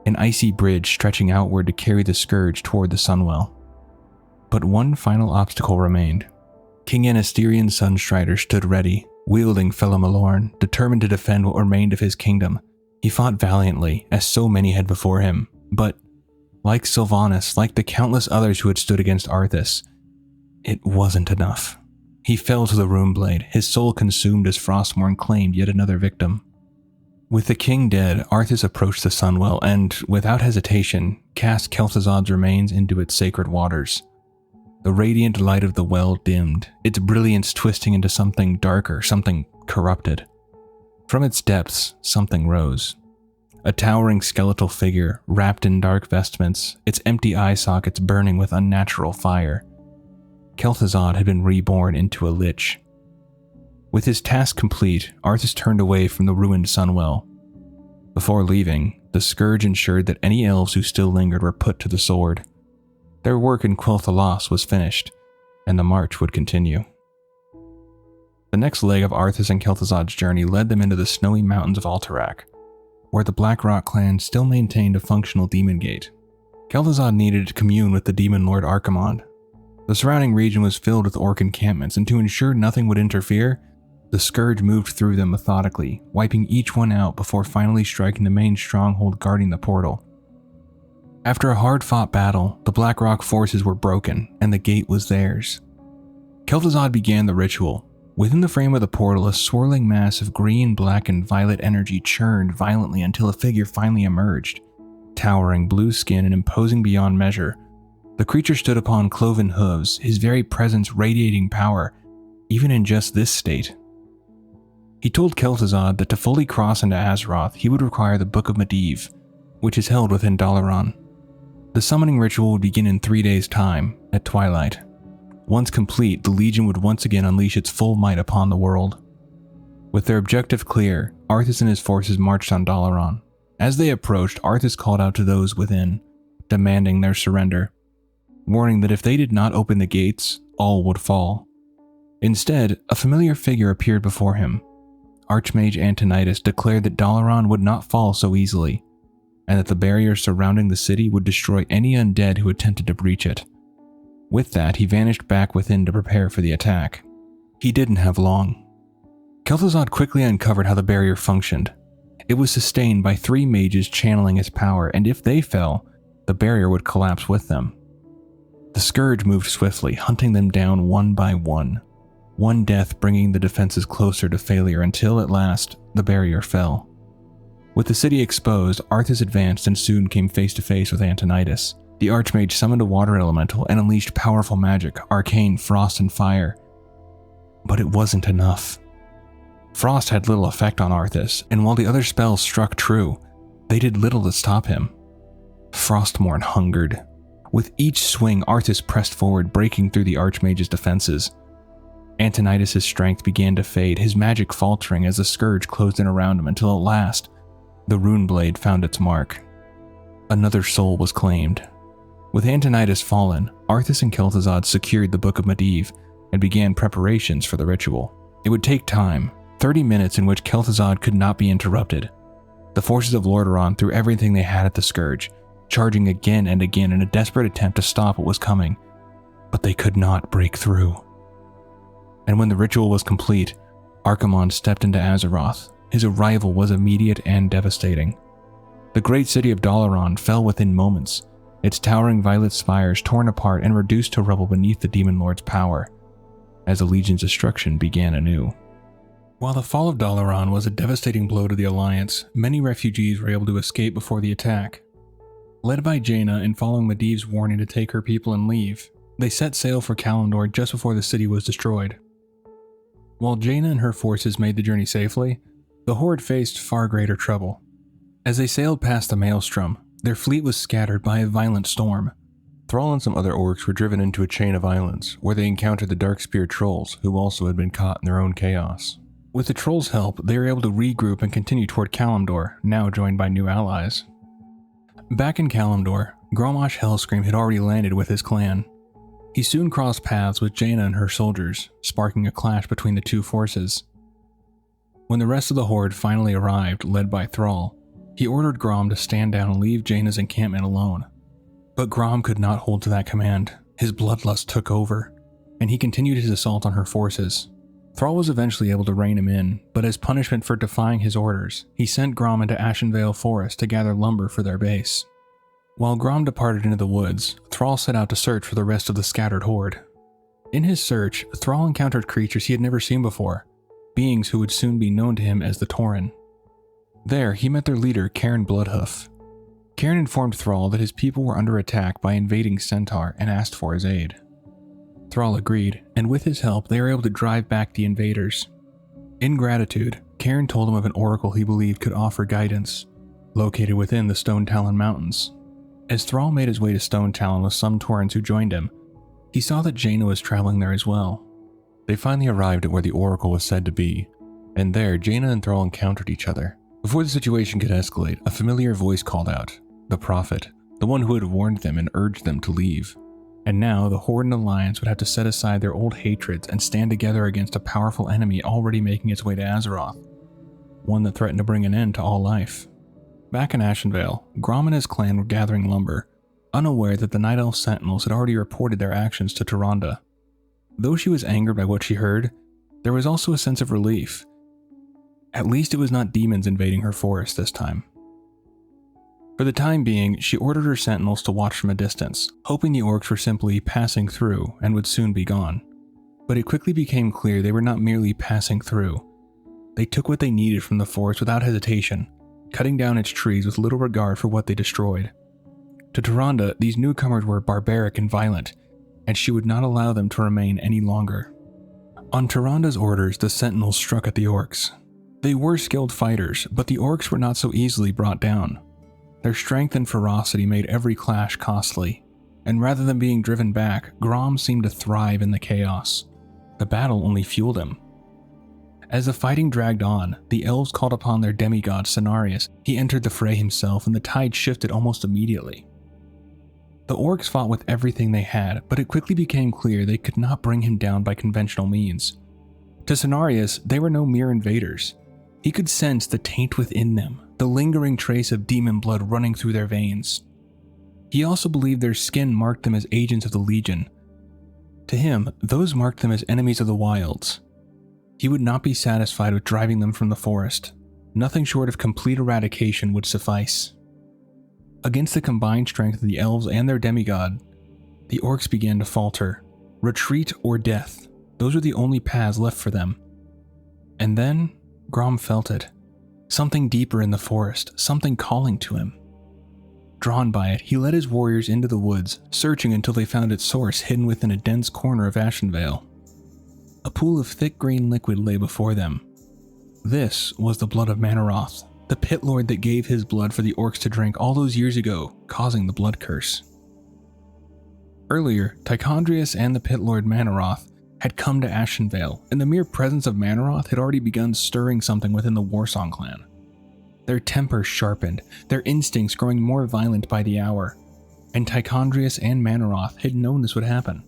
An icy bridge stretching outward to carry the scourge toward the Sunwell. But one final obstacle remained. King Anasterian's Sunstrider stood ready, wielding Felamalorn, determined to defend what remained of his kingdom. He fought valiantly, as so many had before him, but, like Sylvanas, like the countless others who had stood against Arthas, it wasn't enough. He fell to the rune blade, his soul consumed as Frostmourne claimed yet another victim. With the king dead, Arthas approached the Sunwell and, without hesitation, cast Kel'Thuzad's remains into its sacred waters. The radiant light of the well dimmed, its brilliance twisting into something darker, something corrupted. From its depths, something rose. A towering skeletal figure, wrapped in dark vestments, its empty eye sockets burning with unnatural fire. Kel'Thuzad had been reborn into a Lich. With his task complete, Arthas turned away from the ruined Sunwell. Before leaving, the scourge ensured that any elves who still lingered were put to the sword. Their work in Quel'Thalas was finished, and the march would continue. The next leg of Arthas and Kel'thuzad's journey led them into the snowy mountains of Alterac, where the Blackrock clan still maintained a functional demon gate. Kel'thuzad needed to commune with the demon lord Archimonde. The surrounding region was filled with orc encampments, and to ensure nothing would interfere, the Scourge moved through them methodically, wiping each one out before finally striking the main stronghold guarding the portal. After a hard-fought battle, the Blackrock forces were broken, and the gate was theirs. Kel'thuzad began the ritual. Within the frame of the portal, a swirling mass of green, black, and violet energy churned violently until a figure finally emerged. Towering blue skin and imposing beyond measure, the creature stood upon cloven hooves, his very presence radiating power, even in just this state. He told Kel'thuzad that to fully cross into Azeroth, he would require the Book of Medivh, which is held within Dalaran. The summoning ritual would begin in 3 days' time, at twilight. Once complete, the Legion would once again unleash its full might upon the world. With their objective clear, Arthas and his forces marched on Dalaran. As they approached, Arthas called out to those within, demanding their surrender, warning that if they did not open the gates, all would fall. Instead, a familiar figure appeared before him. Archmage Antonidas declared that Dalaran would not fall so easily, and that the barriers surrounding the city would destroy any undead who attempted to breach it. With that, he vanished back within to prepare for the attack. He didn't have long. Kel'thuzad quickly uncovered how the barrier functioned. It was sustained by 3 mages channeling its power, and if they fell, the barrier would collapse with them. The Scourge moved swiftly, hunting them down one by one death bringing the defenses closer to failure until, at last, the barrier fell. With the city exposed, Arthas advanced and soon came face to face with Antonidas. The Archmage summoned a water elemental and unleashed powerful magic, arcane, frost, and fire. But it wasn't enough. Frost had little effect on Arthas, and while the other spells struck true, they did little to stop him. Frostmourne hungered. With each swing, Arthas pressed forward, breaking through the Archmage's defenses. Antonidas' strength began to fade, his magic faltering as the Scourge closed in around him until at last, the rune blade found its mark. Another soul was claimed. With Antonidas fallen, Arthas and Kel'thuzad secured the Book of Medivh and began preparations for the ritual. It would take time, 30 minutes in which Kel'thuzad could not be interrupted. The forces of Lordaeron threw everything they had at the Scourge, charging again and again in a desperate attempt to stop what was coming, but they could not break through. And when the ritual was complete, Archimonde stepped into Azeroth. His arrival was immediate and devastating. The great city of Dalaran fell within moments, its towering violet spires torn apart and reduced to rubble beneath the Demon Lord's power, as the Legion's destruction began anew. While the fall of Dalaran was a devastating blow to the Alliance, many refugees were able to escape before the attack. Led by Jaina and following Medivh's warning to take her people and leave, they set sail for Kalimdor just before the city was destroyed. While Jaina and her forces made the journey safely, the Horde faced far greater trouble. As they sailed past the Maelstrom, their fleet was scattered by a violent storm. Thrall and some other orcs were driven into a chain of islands, where they encountered the Darkspear trolls, who also had been caught in their own chaos. With the trolls' help, they were able to regroup and continue toward Kalimdor, now joined by new allies. Back in Kalimdor, Grommash Hellscream had already landed with his clan. He soon crossed paths with Jaina and her soldiers, sparking a clash between the two forces. When the rest of the Horde finally arrived, led by Thrall, he ordered Grom to stand down and leave Jaina's encampment alone. But Grom could not hold to that command. His bloodlust took over, and he continued his assault on her forces. Thrall was eventually able to rein him in, but as punishment for defying his orders, he sent Grom into Ashenvale Forest to gather lumber for their base. While Grom departed into the woods, Thrall set out to search for the rest of the scattered horde. In his search, Thrall encountered creatures he had never seen before, beings who would soon be known to him as the Tauren. There, he met their leader, Cairn Bloodhoof. Cairn informed Thrall that his people were under attack by invading Centaur and asked for his aid. Thrall agreed, and with his help, they were able to drive back the invaders. In gratitude, Cairn told him of an oracle he believed could offer guidance, located within the Stone Talon Mountains. As Thrall made his way to Stone Talon with some Taurens who joined him, he saw that Jaina was traveling there as well. They finally arrived at where the oracle was said to be, and there Jaina and Thrall encountered each other. Before the situation could escalate, a familiar voice called out, the Prophet, the one who had warned them and urged them to leave. And now the Horde and Alliance would have to set aside their old hatreds and stand together against a powerful enemy already making its way to Azeroth, one that threatened to bring an end to all life. Back in Ashenvale, Grom and his clan were gathering lumber, unaware that the Night Elf Sentinels had already reported their actions to Tyrande. Though she was angered by what she heard, there was also a sense of relief. At least it was not demons invading her forest this time. For the time being, she ordered her sentinels to watch from a distance, hoping the orcs were simply passing through and would soon be gone. But it quickly became clear they were not merely passing through. They took what they needed from the forest without hesitation, cutting down its trees with little regard for what they destroyed. To Tyrande, these newcomers were barbaric and violent, and she would not allow them to remain any longer. On Tyrande's orders, the sentinels struck at the orcs. They were skilled fighters, but the orcs were not so easily brought down. Their strength and ferocity made every clash costly, and rather than being driven back, Grom seemed to thrive in the chaos. The battle only fueled him. As the fighting dragged on, the elves called upon their demigod Cenarius. He entered the fray himself, and the tide shifted almost immediately. The orcs fought with everything they had, but it quickly became clear they could not bring him down by conventional means. To Cenarius, they were no mere invaders. He could sense the taint within them, the lingering trace of demon blood running through their veins. He also believed their skin marked them as agents of the Legion. To him, those marked them as enemies of the wilds. He would not be satisfied with driving them from the forest. Nothing short of complete eradication would suffice. Against the combined strength of the elves and their demigod, the orcs began to falter. Retreat or death, those were the only paths left for them. And then, Grom felt it. Something deeper in the forest, something calling to him. Drawn by it, he led his warriors into the woods, searching until they found its source hidden within a dense corner of Ashenvale. A pool of thick green liquid lay before them. This was the blood of Manaroth, the pit lord that gave his blood for the orcs to drink all those years ago, causing the blood curse. Earlier, Tychondrius and the pit lord Manaroth had come to Ashenvale, and the mere presence of Manaroth had already begun stirring something within the Warsong clan. Their tempers sharpened, their instincts growing more violent by the hour, and Tychondrius and Manaroth had known this would happen.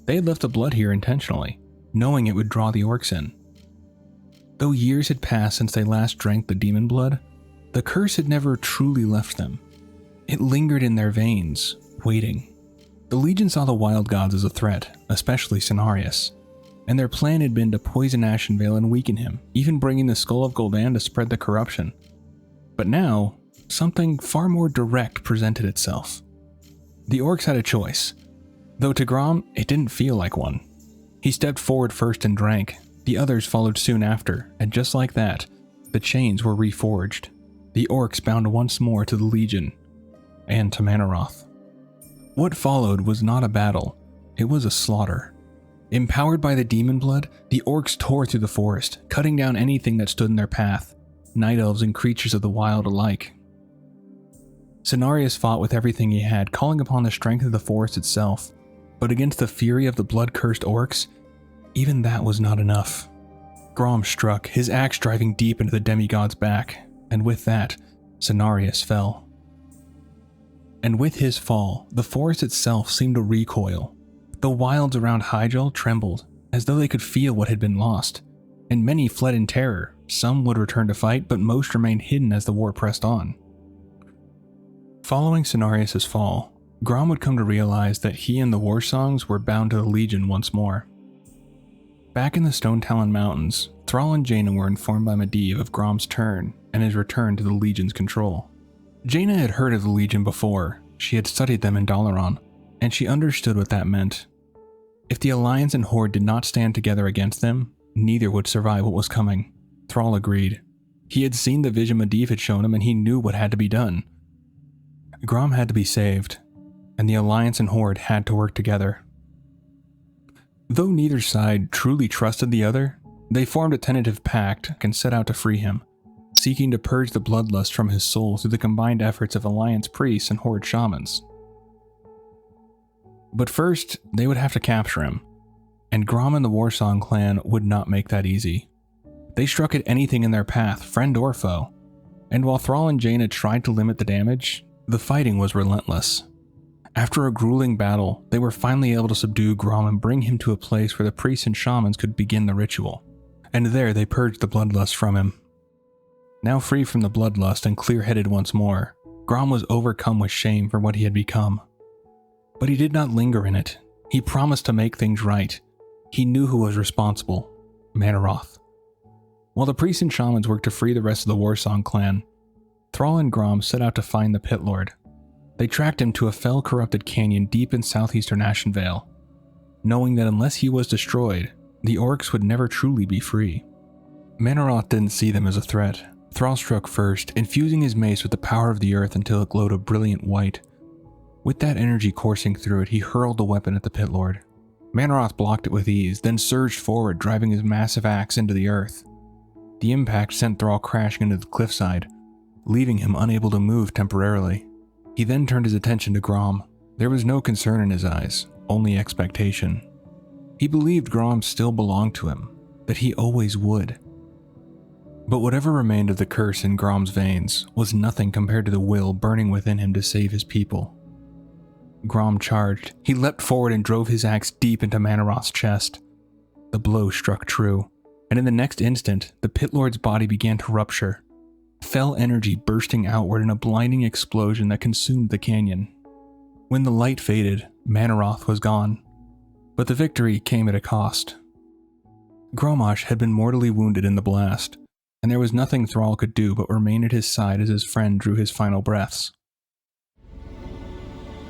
They had left the blood here intentionally, knowing it would draw the orcs in. Though years had passed since they last drank the demon blood, the curse had never truly left them. It lingered in their veins, waiting. The Legion saw the wild gods as a threat, especially Cenarius, and their plan had been to poison Ashenvale and weaken him, even bringing the Skull of Gul'dan to spread the corruption. But now, something far more direct presented itself. The orcs had a choice, though to Grom, it didn't feel like one. He stepped forward first and drank. The others followed soon after, and just like that, the chains were reforged. The orcs bound once more to the Legion, and to Manaroth. What followed was not a battle, it was a slaughter. Empowered by the demon blood, the orcs tore through the forest, cutting down anything that stood in their path, night elves and creatures of the wild alike. Cenarius fought with everything he had, calling upon the strength of the forest itself, but against the fury of the blood-cursed orcs, even that was not enough. Grom struck, his axe driving deep into the demigod's back, and with that, Cenarius fell. And with his fall, the forest itself seemed to recoil. The wilds around Hyjal trembled, as though they could feel what had been lost, and many fled in terror. Some would return to fight, but most remained hidden as the war pressed on. Following Cenarius' fall, Grom would come to realize that he and the Warsongs were bound to the Legion once more. Back in the Stone Talon Mountains, Thrall and Jaina were informed by Medivh of Grom's turn and his return to the Legion's control. Jaina had heard of the Legion before. She had studied them in Dalaran, and she understood what that meant. If the Alliance and Horde did not stand together against them, neither would survive what was coming. Thrall agreed. He had seen the vision Medivh had shown him, and he knew what had to be done. Grom had to be saved, and the Alliance and Horde had to work together. Though neither side truly trusted the other, they formed a tentative pact and set out to free him, seeking to purge the bloodlust from his soul through the combined efforts of Alliance priests and Horde shamans. But first, they would have to capture him, and Grom and the Warsong clan would not make that easy. They struck at anything in their path, friend or foe, and while Thrall and Jaina tried to limit the damage, the fighting was relentless. After a grueling battle, they were finally able to subdue Grom and bring him to a place where the priests and shamans could begin the ritual. And there they purged the bloodlust from him. Now free from the bloodlust and clear-headed once more, Grom was overcome with shame for what he had become. But he did not linger in it. He promised to make things right. He knew who was responsible: Manaroth. While the priests and shamans worked to free the rest of the Warsong clan, Thrall and Grom set out to find the Pit Lord. They tracked him to a fell-corrupted canyon deep in southeastern Ashenvale, knowing that unless he was destroyed, the Orcs would never truly be free. Manaroth didn't see them as a threat. Thrall struck first, infusing his mace with the power of the earth until it glowed a brilliant white. With that energy coursing through it, he hurled the weapon at the Pit Lord. Manaroth blocked it with ease, then surged forward, driving his massive axe into the earth. The impact sent Thrall crashing into the cliffside, leaving him unable to move temporarily. He then turned his attention to Grom. There was no concern in his eyes, only expectation. He believed Grom still belonged to him, that he always would. But whatever remained of the curse in Grom's veins was nothing compared to the will burning within him to save his people. Grom charged. He leapt forward and drove his axe deep into Manaroth's chest. The blow struck true, and in the next instant, the Pit Lord's body began to rupture, fell energy bursting outward in a blinding explosion that consumed the canyon. When the light faded, Manaroth was gone, but the victory came at a cost. Grommash had been mortally wounded in the blast, and there was nothing Thrall could do but remain at his side as his friend drew his final breaths.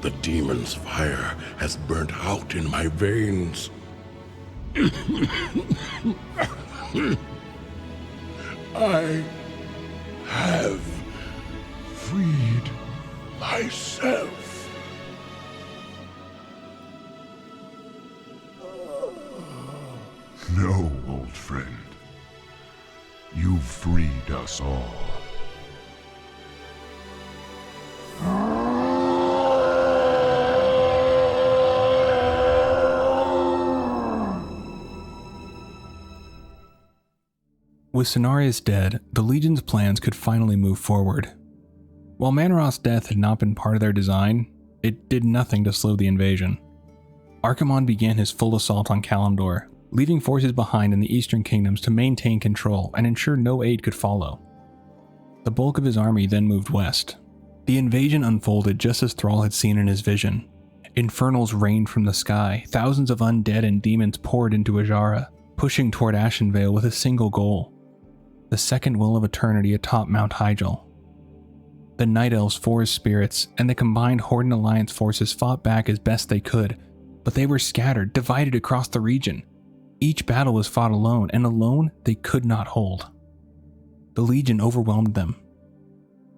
The demon's fire has burnt out in my veins. I have freed myself. No, old friend. You've freed us all. With Cenarius dead, the Legion's plans could finally move forward. While Manaroth's death had not been part of their design, it did nothing to slow the invasion. Archimonde began his full assault on Kalimdor, leaving forces behind in the eastern kingdoms to maintain control and ensure no aid could follow. The bulk of his army then moved west. The invasion unfolded just as Thrall had seen in his vision. Infernals rained from the sky, thousands of undead and demons poured into Ajara, pushing toward Ashenvale with a single goal: the second will of eternity atop Mount Hyjal. The Night Elves, forest spirits, and the combined Horde and Alliance forces fought back as best they could, but they were scattered, divided across the region. Each battle was fought alone, and alone they could not hold. The Legion overwhelmed them.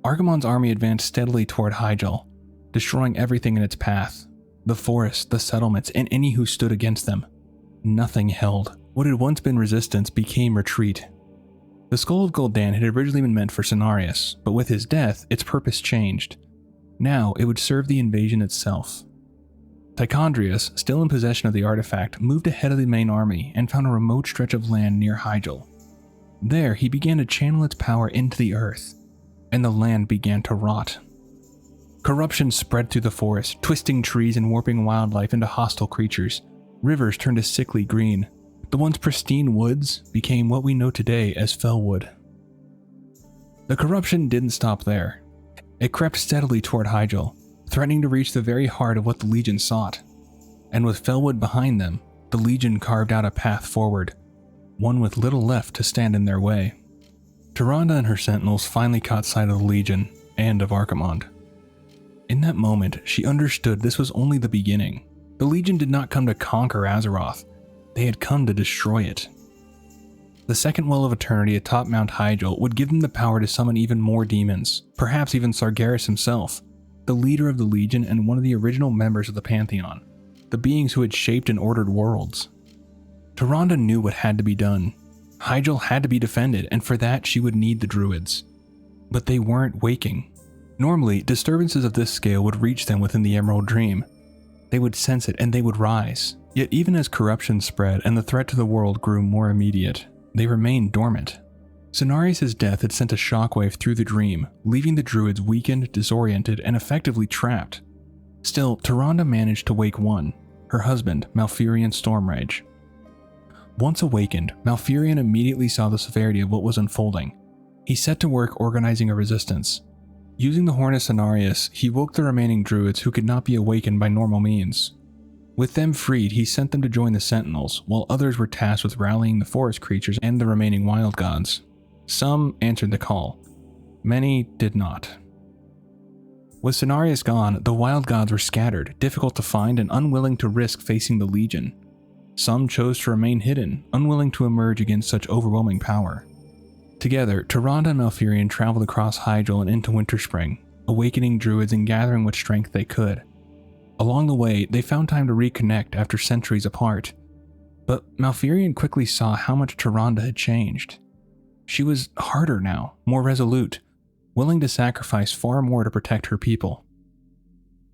Archimonde's army advanced steadily toward Hyjal, destroying everything in its path: the forest, the settlements, and any who stood against them. Nothing held. What had once been resistance became retreat. The Skull of Gul'dan had originally been meant for Cenarius, but with his death, its purpose changed. Now it would serve the invasion itself. Tichondrius, still in possession of the artifact, moved ahead of the main army and found a remote stretch of land near Hyjal. There, he began to channel its power into the earth, and the land began to rot. Corruption spread through the forest, twisting trees and warping wildlife into hostile creatures. Rivers turned a sickly green. The once pristine woods became what we know today as Fellwood. The corruption didn't stop there. It crept steadily toward Hyjal, threatening to reach the very heart of what the Legion sought. And with Fellwood behind them, the Legion carved out a path forward, one with little left to stand in their way. Tyrande and her sentinels finally caught sight of the Legion and of Archimonde. In that moment, she understood this was only the beginning. The Legion did not come to conquer Azeroth. They had come to destroy it. The second well of eternity atop Mount Hyjal would give them the power to summon even more demons, perhaps even Sargeras himself, the leader of the Legion and one of the original members of the Pantheon, the beings who had shaped and ordered worlds. Tyrande knew what had to be done. Hyjal had to be defended, and for that she would need the Druids. But they weren't waking. Normally, disturbances of this scale would reach them within the Emerald Dream. They would sense it and they would rise. Yet even as corruption spread and the threat to the world grew more immediate, they remained dormant. Cenarius' death had sent a shockwave through the dream, leaving the Druids weakened, disoriented, and effectively trapped. Still, Tyrande managed to wake one, her husband, Malfurion Stormrage. Once awakened, Malfurion immediately saw the severity of what was unfolding. He set to work organizing a resistance. Using the Horn of Cenarius, he woke the remaining druids who could not be awakened by normal means. With them freed, he sent them to join the Sentinels, while others were tasked with rallying the forest creatures and the remaining wild gods. Some answered the call. Many did not. With Cenarius gone, the wild gods were scattered, difficult to find, and unwilling to risk facing the Legion. Some chose to remain hidden, unwilling to emerge against such overwhelming power. Together, Tyrande and Malfurion traveled across Hyjal and into Winterspring, awakening druids and gathering what strength they could. Along the way, they found time to reconnect after centuries apart. But Malfurion quickly saw how much Tyrande had changed. She was harder now, more resolute, willing to sacrifice far more to protect her people.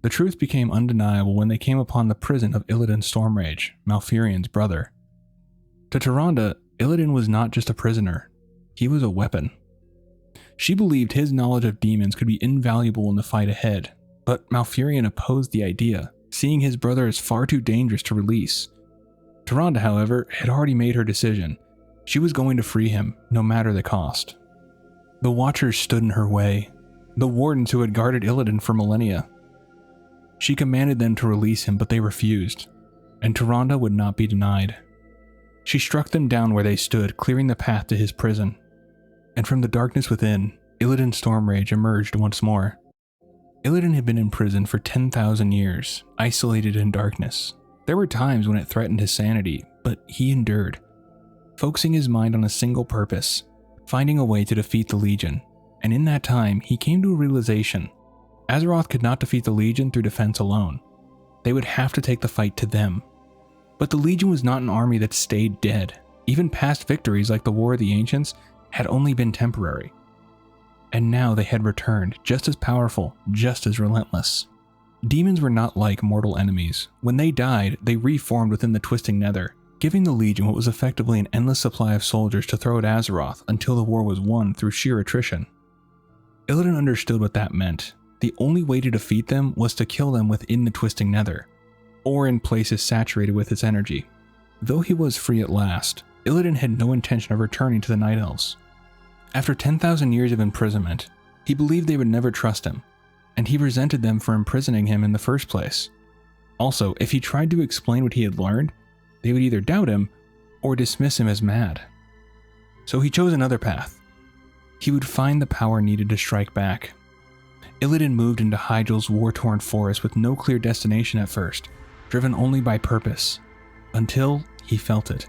The truth became undeniable when they came upon the prison of Illidan Stormrage, Malfurion's brother. To Tyrande, Illidan was not just a prisoner, he was a weapon. She believed his knowledge of demons could be invaluable in the fight ahead, but Malfurion opposed the idea, seeing his brother as far too dangerous to release. Tyrande, however, had already made her decision. She was going to free him, no matter the cost. The Watchers stood in her way, the wardens who had guarded Illidan for millennia. She commanded them to release him, but they refused, and Tyrande would not be denied. She struck them down where they stood, clearing the path to his prison. And from the darkness within, Illidan Stormrage emerged once more. Illidan had been in prison for 10,000 years, isolated in darkness. There were times when it threatened his sanity, but he endured, focusing his mind on a single purpose, finding a way to defeat the Legion. And in that time, he came to a realization. Azeroth could not defeat the Legion through defense alone. They would have to take the fight to them. But the Legion was not an army that stayed dead. Even past victories like the War of the Ancients had only been temporary. And now they had returned, just as powerful, just as relentless. Demons were not like mortal enemies. When they died, they reformed within the Twisting Nether, giving the Legion what was effectively an endless supply of soldiers to throw at Azeroth until the war was won through sheer attrition. Illidan understood what that meant. The only way to defeat them was to kill them within the Twisting Nether, or in places saturated with its energy. Though he was free at last, Illidan had no intention of returning to the Night Elves. After 10,000 years of imprisonment, he believed they would never trust him, and he resented them for imprisoning him in the first place. Also, if he tried to explain what he had learned, they would either doubt him or dismiss him as mad. So he chose another path. He would find the power needed to strike back. Illidan moved into Hyjal's war-torn forest with no clear destination at first, driven only by purpose, until he felt it.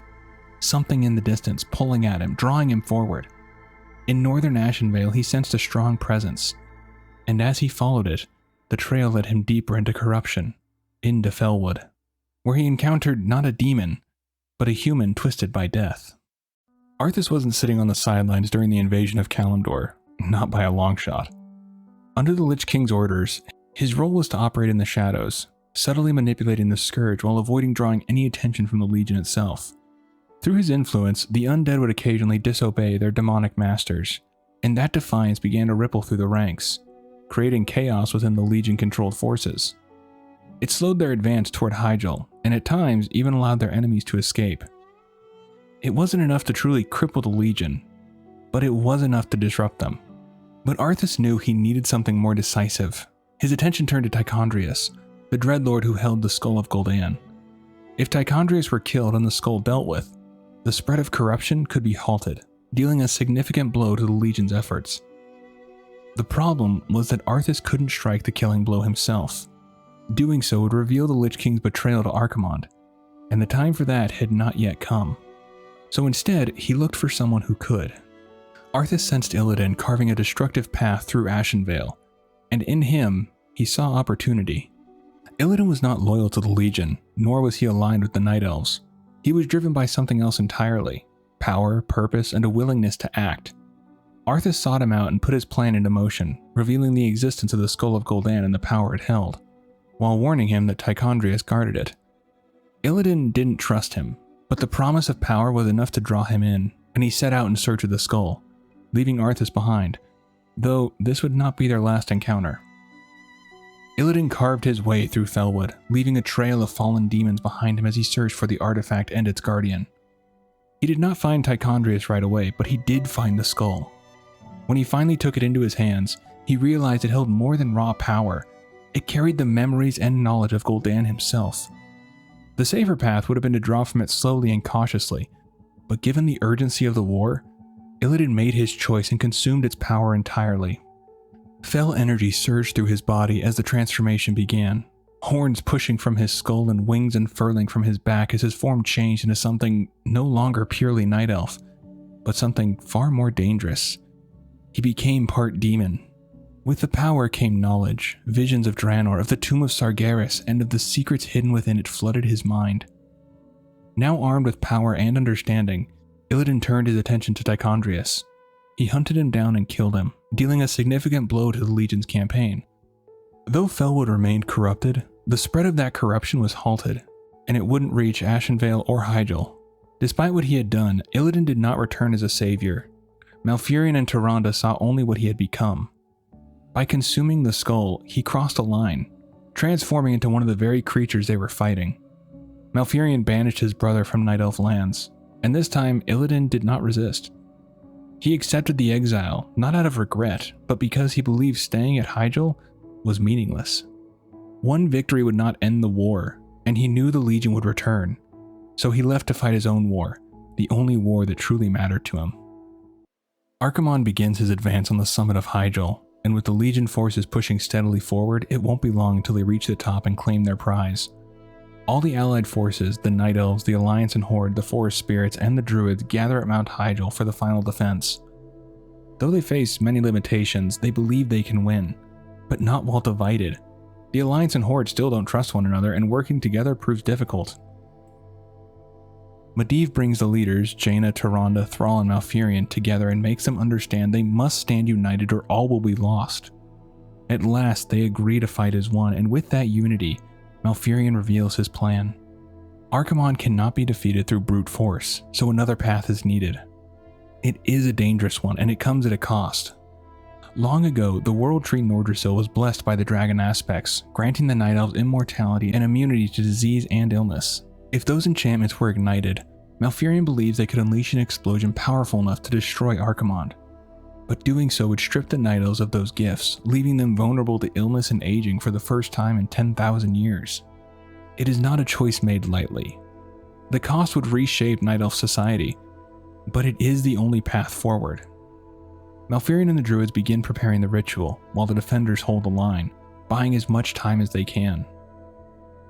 Something in the distance pulling at him, drawing him forward. In northern Ashenvale, he sensed a strong presence, and as he followed it, the trail led him deeper into corruption, into Felwood, where he encountered not a demon, but a human twisted by death. Arthas wasn't sitting on the sidelines during the invasion of Kalimdor, not by a long shot. Under the Lich King's orders, his role was to operate in the shadows, subtly manipulating the Scourge while avoiding drawing any attention from the Legion itself. Through his influence, the undead would occasionally disobey their demonic masters, and that defiance began to ripple through the ranks, creating chaos within the Legion-controlled forces. It slowed their advance toward Hyjal, and at times even allowed their enemies to escape. It wasn't enough to truly cripple the Legion, but it was enough to disrupt them. But Arthas knew he needed something more decisive. His attention turned to Tychondrius, the Dreadlord who held the Skull of Gul'dan. If Tychondrius were killed and the skull dealt with, the spread of corruption could be halted, dealing a significant blow to the Legion's efforts. The problem was that Arthas couldn't strike the killing blow himself. Doing so would reveal the Lich King's betrayal to Archimonde, and the time for that had not yet come. So instead, he looked for someone who could. Arthas sensed Illidan carving a destructive path through Ashenvale, and in him, he saw opportunity. Illidan was not loyal to the Legion, nor was he aligned with the Night Elves. He was driven by something else entirely: power, purpose, and a willingness to act. Arthas sought him out and put his plan into motion, revealing the existence of the Skull of Gul'dan and the power it held, while warning him that Tychondrius guarded it. Illidan didn't trust him, but the promise of power was enough to draw him in, and he set out in search of the skull, leaving Arthas behind, though this would not be their last encounter. Illidan carved his way through Felwood, leaving a trail of fallen demons behind him as he searched for the artifact and its guardian. He did not find Tichondrius right away, but he did find the skull. When he finally took it into his hands, he realized it held more than raw power. It carried the memories and knowledge of Gul'dan himself. The safer path would have been to draw from it slowly and cautiously, but given the urgency of the war, Illidan made his choice and consumed its power entirely. Fel energy surged through his body as the transformation began, horns pushing from his skull and wings unfurling from his back as his form changed into something no longer purely night elf, but something far more dangerous. He became part demon. With the power came knowledge, visions of Draenor, of the tomb of Sargeras, and of the secrets hidden within it flooded his mind. Now armed with power and understanding, Illidan turned his attention to Tichondrius. He hunted him down and killed him, dealing a significant blow to the Legion's campaign. Though Felwood remained corrupted, the spread of that corruption was halted, and it wouldn't reach Ashenvale or Hyjal. Despite what he had done, Illidan did not return as a savior. Malfurion and Tyrande saw only what he had become. By consuming the skull, he crossed a line, transforming into one of the very creatures they were fighting. Malfurion banished his brother from Night Elf lands, and this time Illidan did not resist. He accepted the exile, not out of regret, but because he believed staying at Hyjal was meaningless. One victory would not end the war, and he knew the Legion would return, so he left to fight his own war, the only war that truly mattered to him. Archimonde begins his advance on the summit of Hyjal, and with the Legion forces pushing steadily forward, it won't be long until they reach the top and claim their prize. All the allied forces, the Night Elves, the Alliance and Horde, the Forest Spirits, and the Druids gather at Mount Hyjal for the final defense. Though they face many limitations, they believe they can win, but not while divided. The Alliance and Horde still don't trust one another, and working together proves difficult. Medivh brings the leaders, Jaina, Tyrande, Thrall, and Malfurion, together and makes them understand they must stand united or all will be lost. At last, they agree to fight as one, and with that unity, Malfurion reveals his plan. Archimonde cannot be defeated through brute force, so another path is needed. It is a dangerous one, and it comes at a cost. Long ago, the world tree Nordrassil was blessed by the dragon aspects, granting the Night Elves immortality and immunity to disease and illness. If those enchantments were ignited, Malfurion believes they could unleash an explosion powerful enough to destroy Archimonde. But doing so would strip the Night Elves of those gifts, leaving them vulnerable to illness and aging for the first time in 10,000 years. It is not a choice made lightly. The cost would reshape Night Elf society, but it is the only path forward. Malfurion and the Druids begin preparing the ritual, while the defenders hold the line, buying as much time as they can.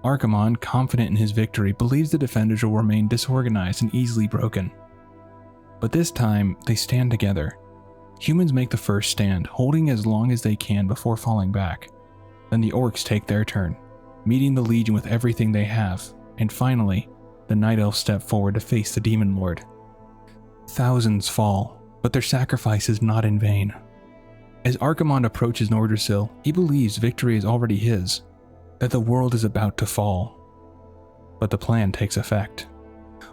Archimonde, confident in his victory, believes the defenders will remain disorganized and easily broken. But this time, they stand together. Humans make the first stand, holding as long as they can before falling back. Then the Orcs take their turn, meeting the Legion with everything they have, and finally, the Night Elves step forward to face the Demon Lord. Thousands fall, but their sacrifice is not in vain. As Archimonde approaches Nordrassil, he believes victory is already his, that the world is about to fall. But the plan takes effect.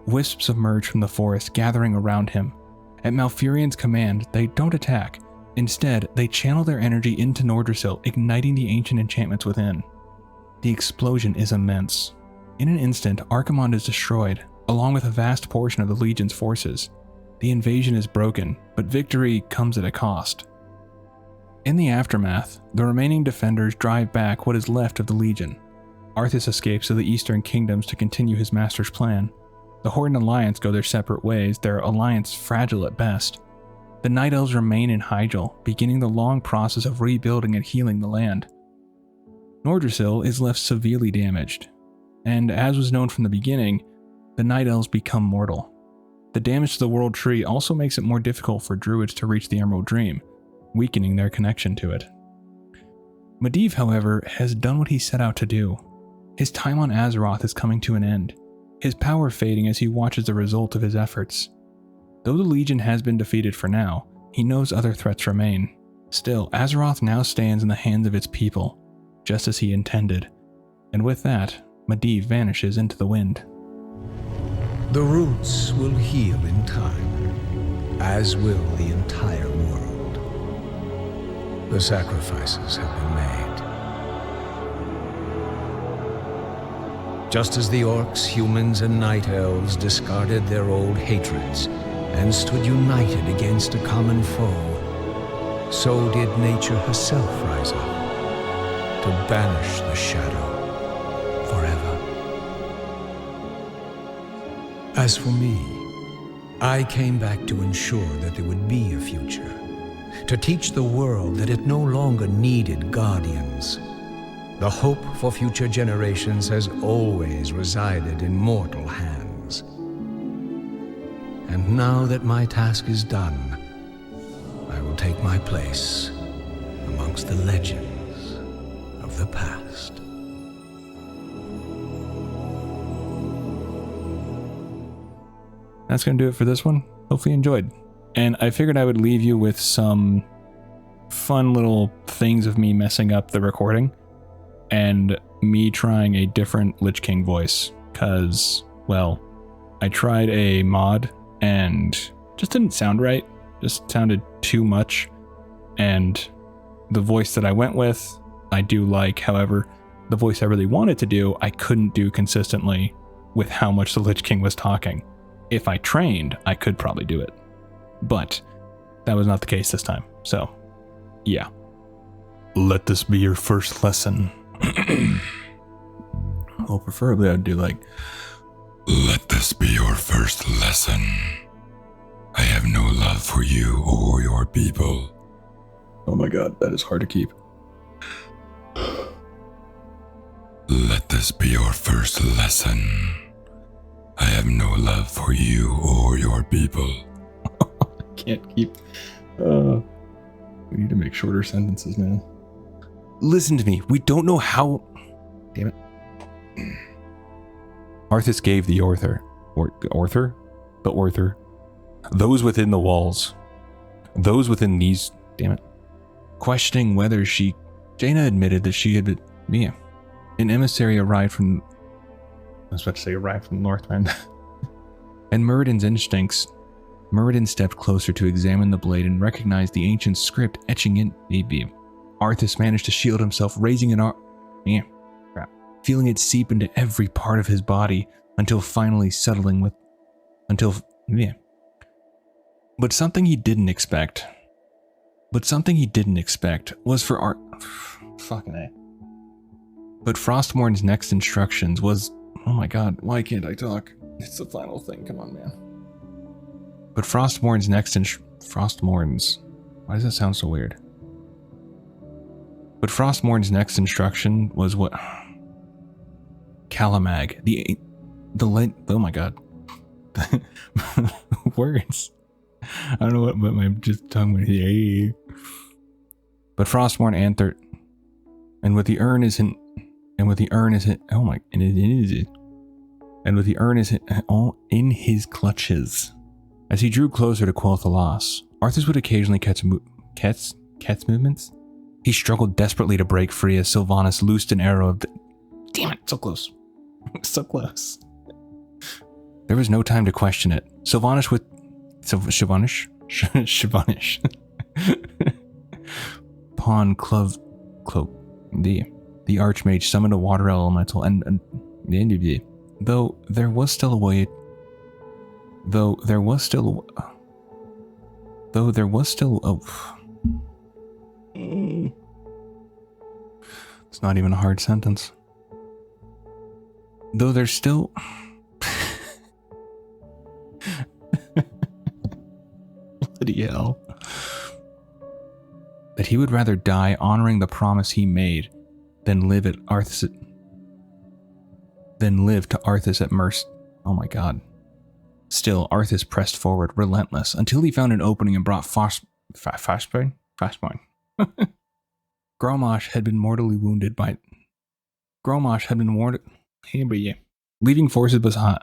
Wisps emerge from the forest, gathering around him. At Malfurion's command, they don't attack. Instead, they channel their energy into Nordrassil, igniting the ancient enchantments within. The explosion is immense. In an instant, Archimonde is destroyed, along with a vast portion of the Legion's forces. The invasion is broken, but victory comes at a cost. In the aftermath, the remaining defenders drive back what is left of the Legion. Arthas escapes to the Eastern Kingdoms to continue his master's plan. The Horde and Alliance go their separate ways, their alliance fragile at best. The Night Elves remain in Hyjal, beginning the long process of rebuilding and healing the land. Nordrassil is left severely damaged, and as was known from the beginning, the Night Elves become mortal. The damage to the World Tree also makes it more difficult for Druids to reach the Emerald Dream, weakening their connection to it. Medivh, however, has done what he set out to do. His time on Azeroth is coming to an end, his power fading as he watches the result of his efforts. Though the Legion has been defeated for now, he knows other threats remain. Still, Azeroth now stands in the hands of its people, just as he intended, and with that, Medivh vanishes into the wind. The roots will heal in time, as will the entire world. The sacrifices have been made. Just as the orcs, humans, and night elves discarded their old hatreds and stood united against a common foe, so did nature herself rise up to banish the shadow forever. As for me, I came back to ensure that there would be a future, to teach the world that it no longer needed guardians. The hope for future generations has always resided in mortal hands. And now that my task is done, I will take my place amongst the legends of the past. That's going to do it for this one. Hopefully you enjoyed. And I figured I would leave you with some fun little things of me messing up the recording and me trying a different Lich King voice. Because, well, I tried a mod and just didn't sound right. Just sounded too much. And the voice that I went with, I do like. However, the voice I really wanted to do, I couldn't do consistently with how much the Lich King was talking. If I trained, I could probably do it. But that was not the case this time. So, yeah. Let this be your first lesson. Well, preferably I'd do like, Let this be your first lesson. I have no love for you or your people. oh my god, that is hard to keep. Let this be your first lesson. I have no love for you or your people. Can't keep. We need to make shorter sentences now. Listen to me. We don't know how. Damn it. Arthas gave the Orther. The Orther. Those within the walls. Those within these. Damn it. Questioning whether she. Jaina admitted that she had been. Yeah. An emissary arrived from. I was about to say arrived from Northrend. And Muradin's instincts. Muradin stepped closer to examine the blade and recognized the ancient script etching in a beam. Arthas managed to shield himself, raising an arm. Yeah, crap. Feeling it seep into every part of his body until finally settling with. Yeah. But something he didn't expect. Was for Fucking A. But Frostmourne's next instructions was. Oh my god, why can't I talk? It's the final thing, come on, man. But Frostmourne's why does that sound so weird? But Frostmourne's next instruction was what? Calamag, oh my god. Words. I don't know what my just tongue went here. But Frostmourne answered, and with the urn is in his clutches. As he drew closer to Quel'Thalas, Arthas would occasionally catch movements. He struggled desperately to break free as Sylvanas loosed an arrow of the... Damn it, so close. So close. There was no time to question it. Sylvanas with... Sylvanas? Pawn Clove... The Archmage summoned a water elemental and though there was still a way... It's not even a hard sentence. Though there's still... Bloody hell. That he would rather die honoring the promise he made than live to Arthas at mercy. Oh my god. Still, Arthas pressed forward, relentless, until he found an opening and brought Frostmourne. Grommash had been mortally wounded by... leaving forces behind.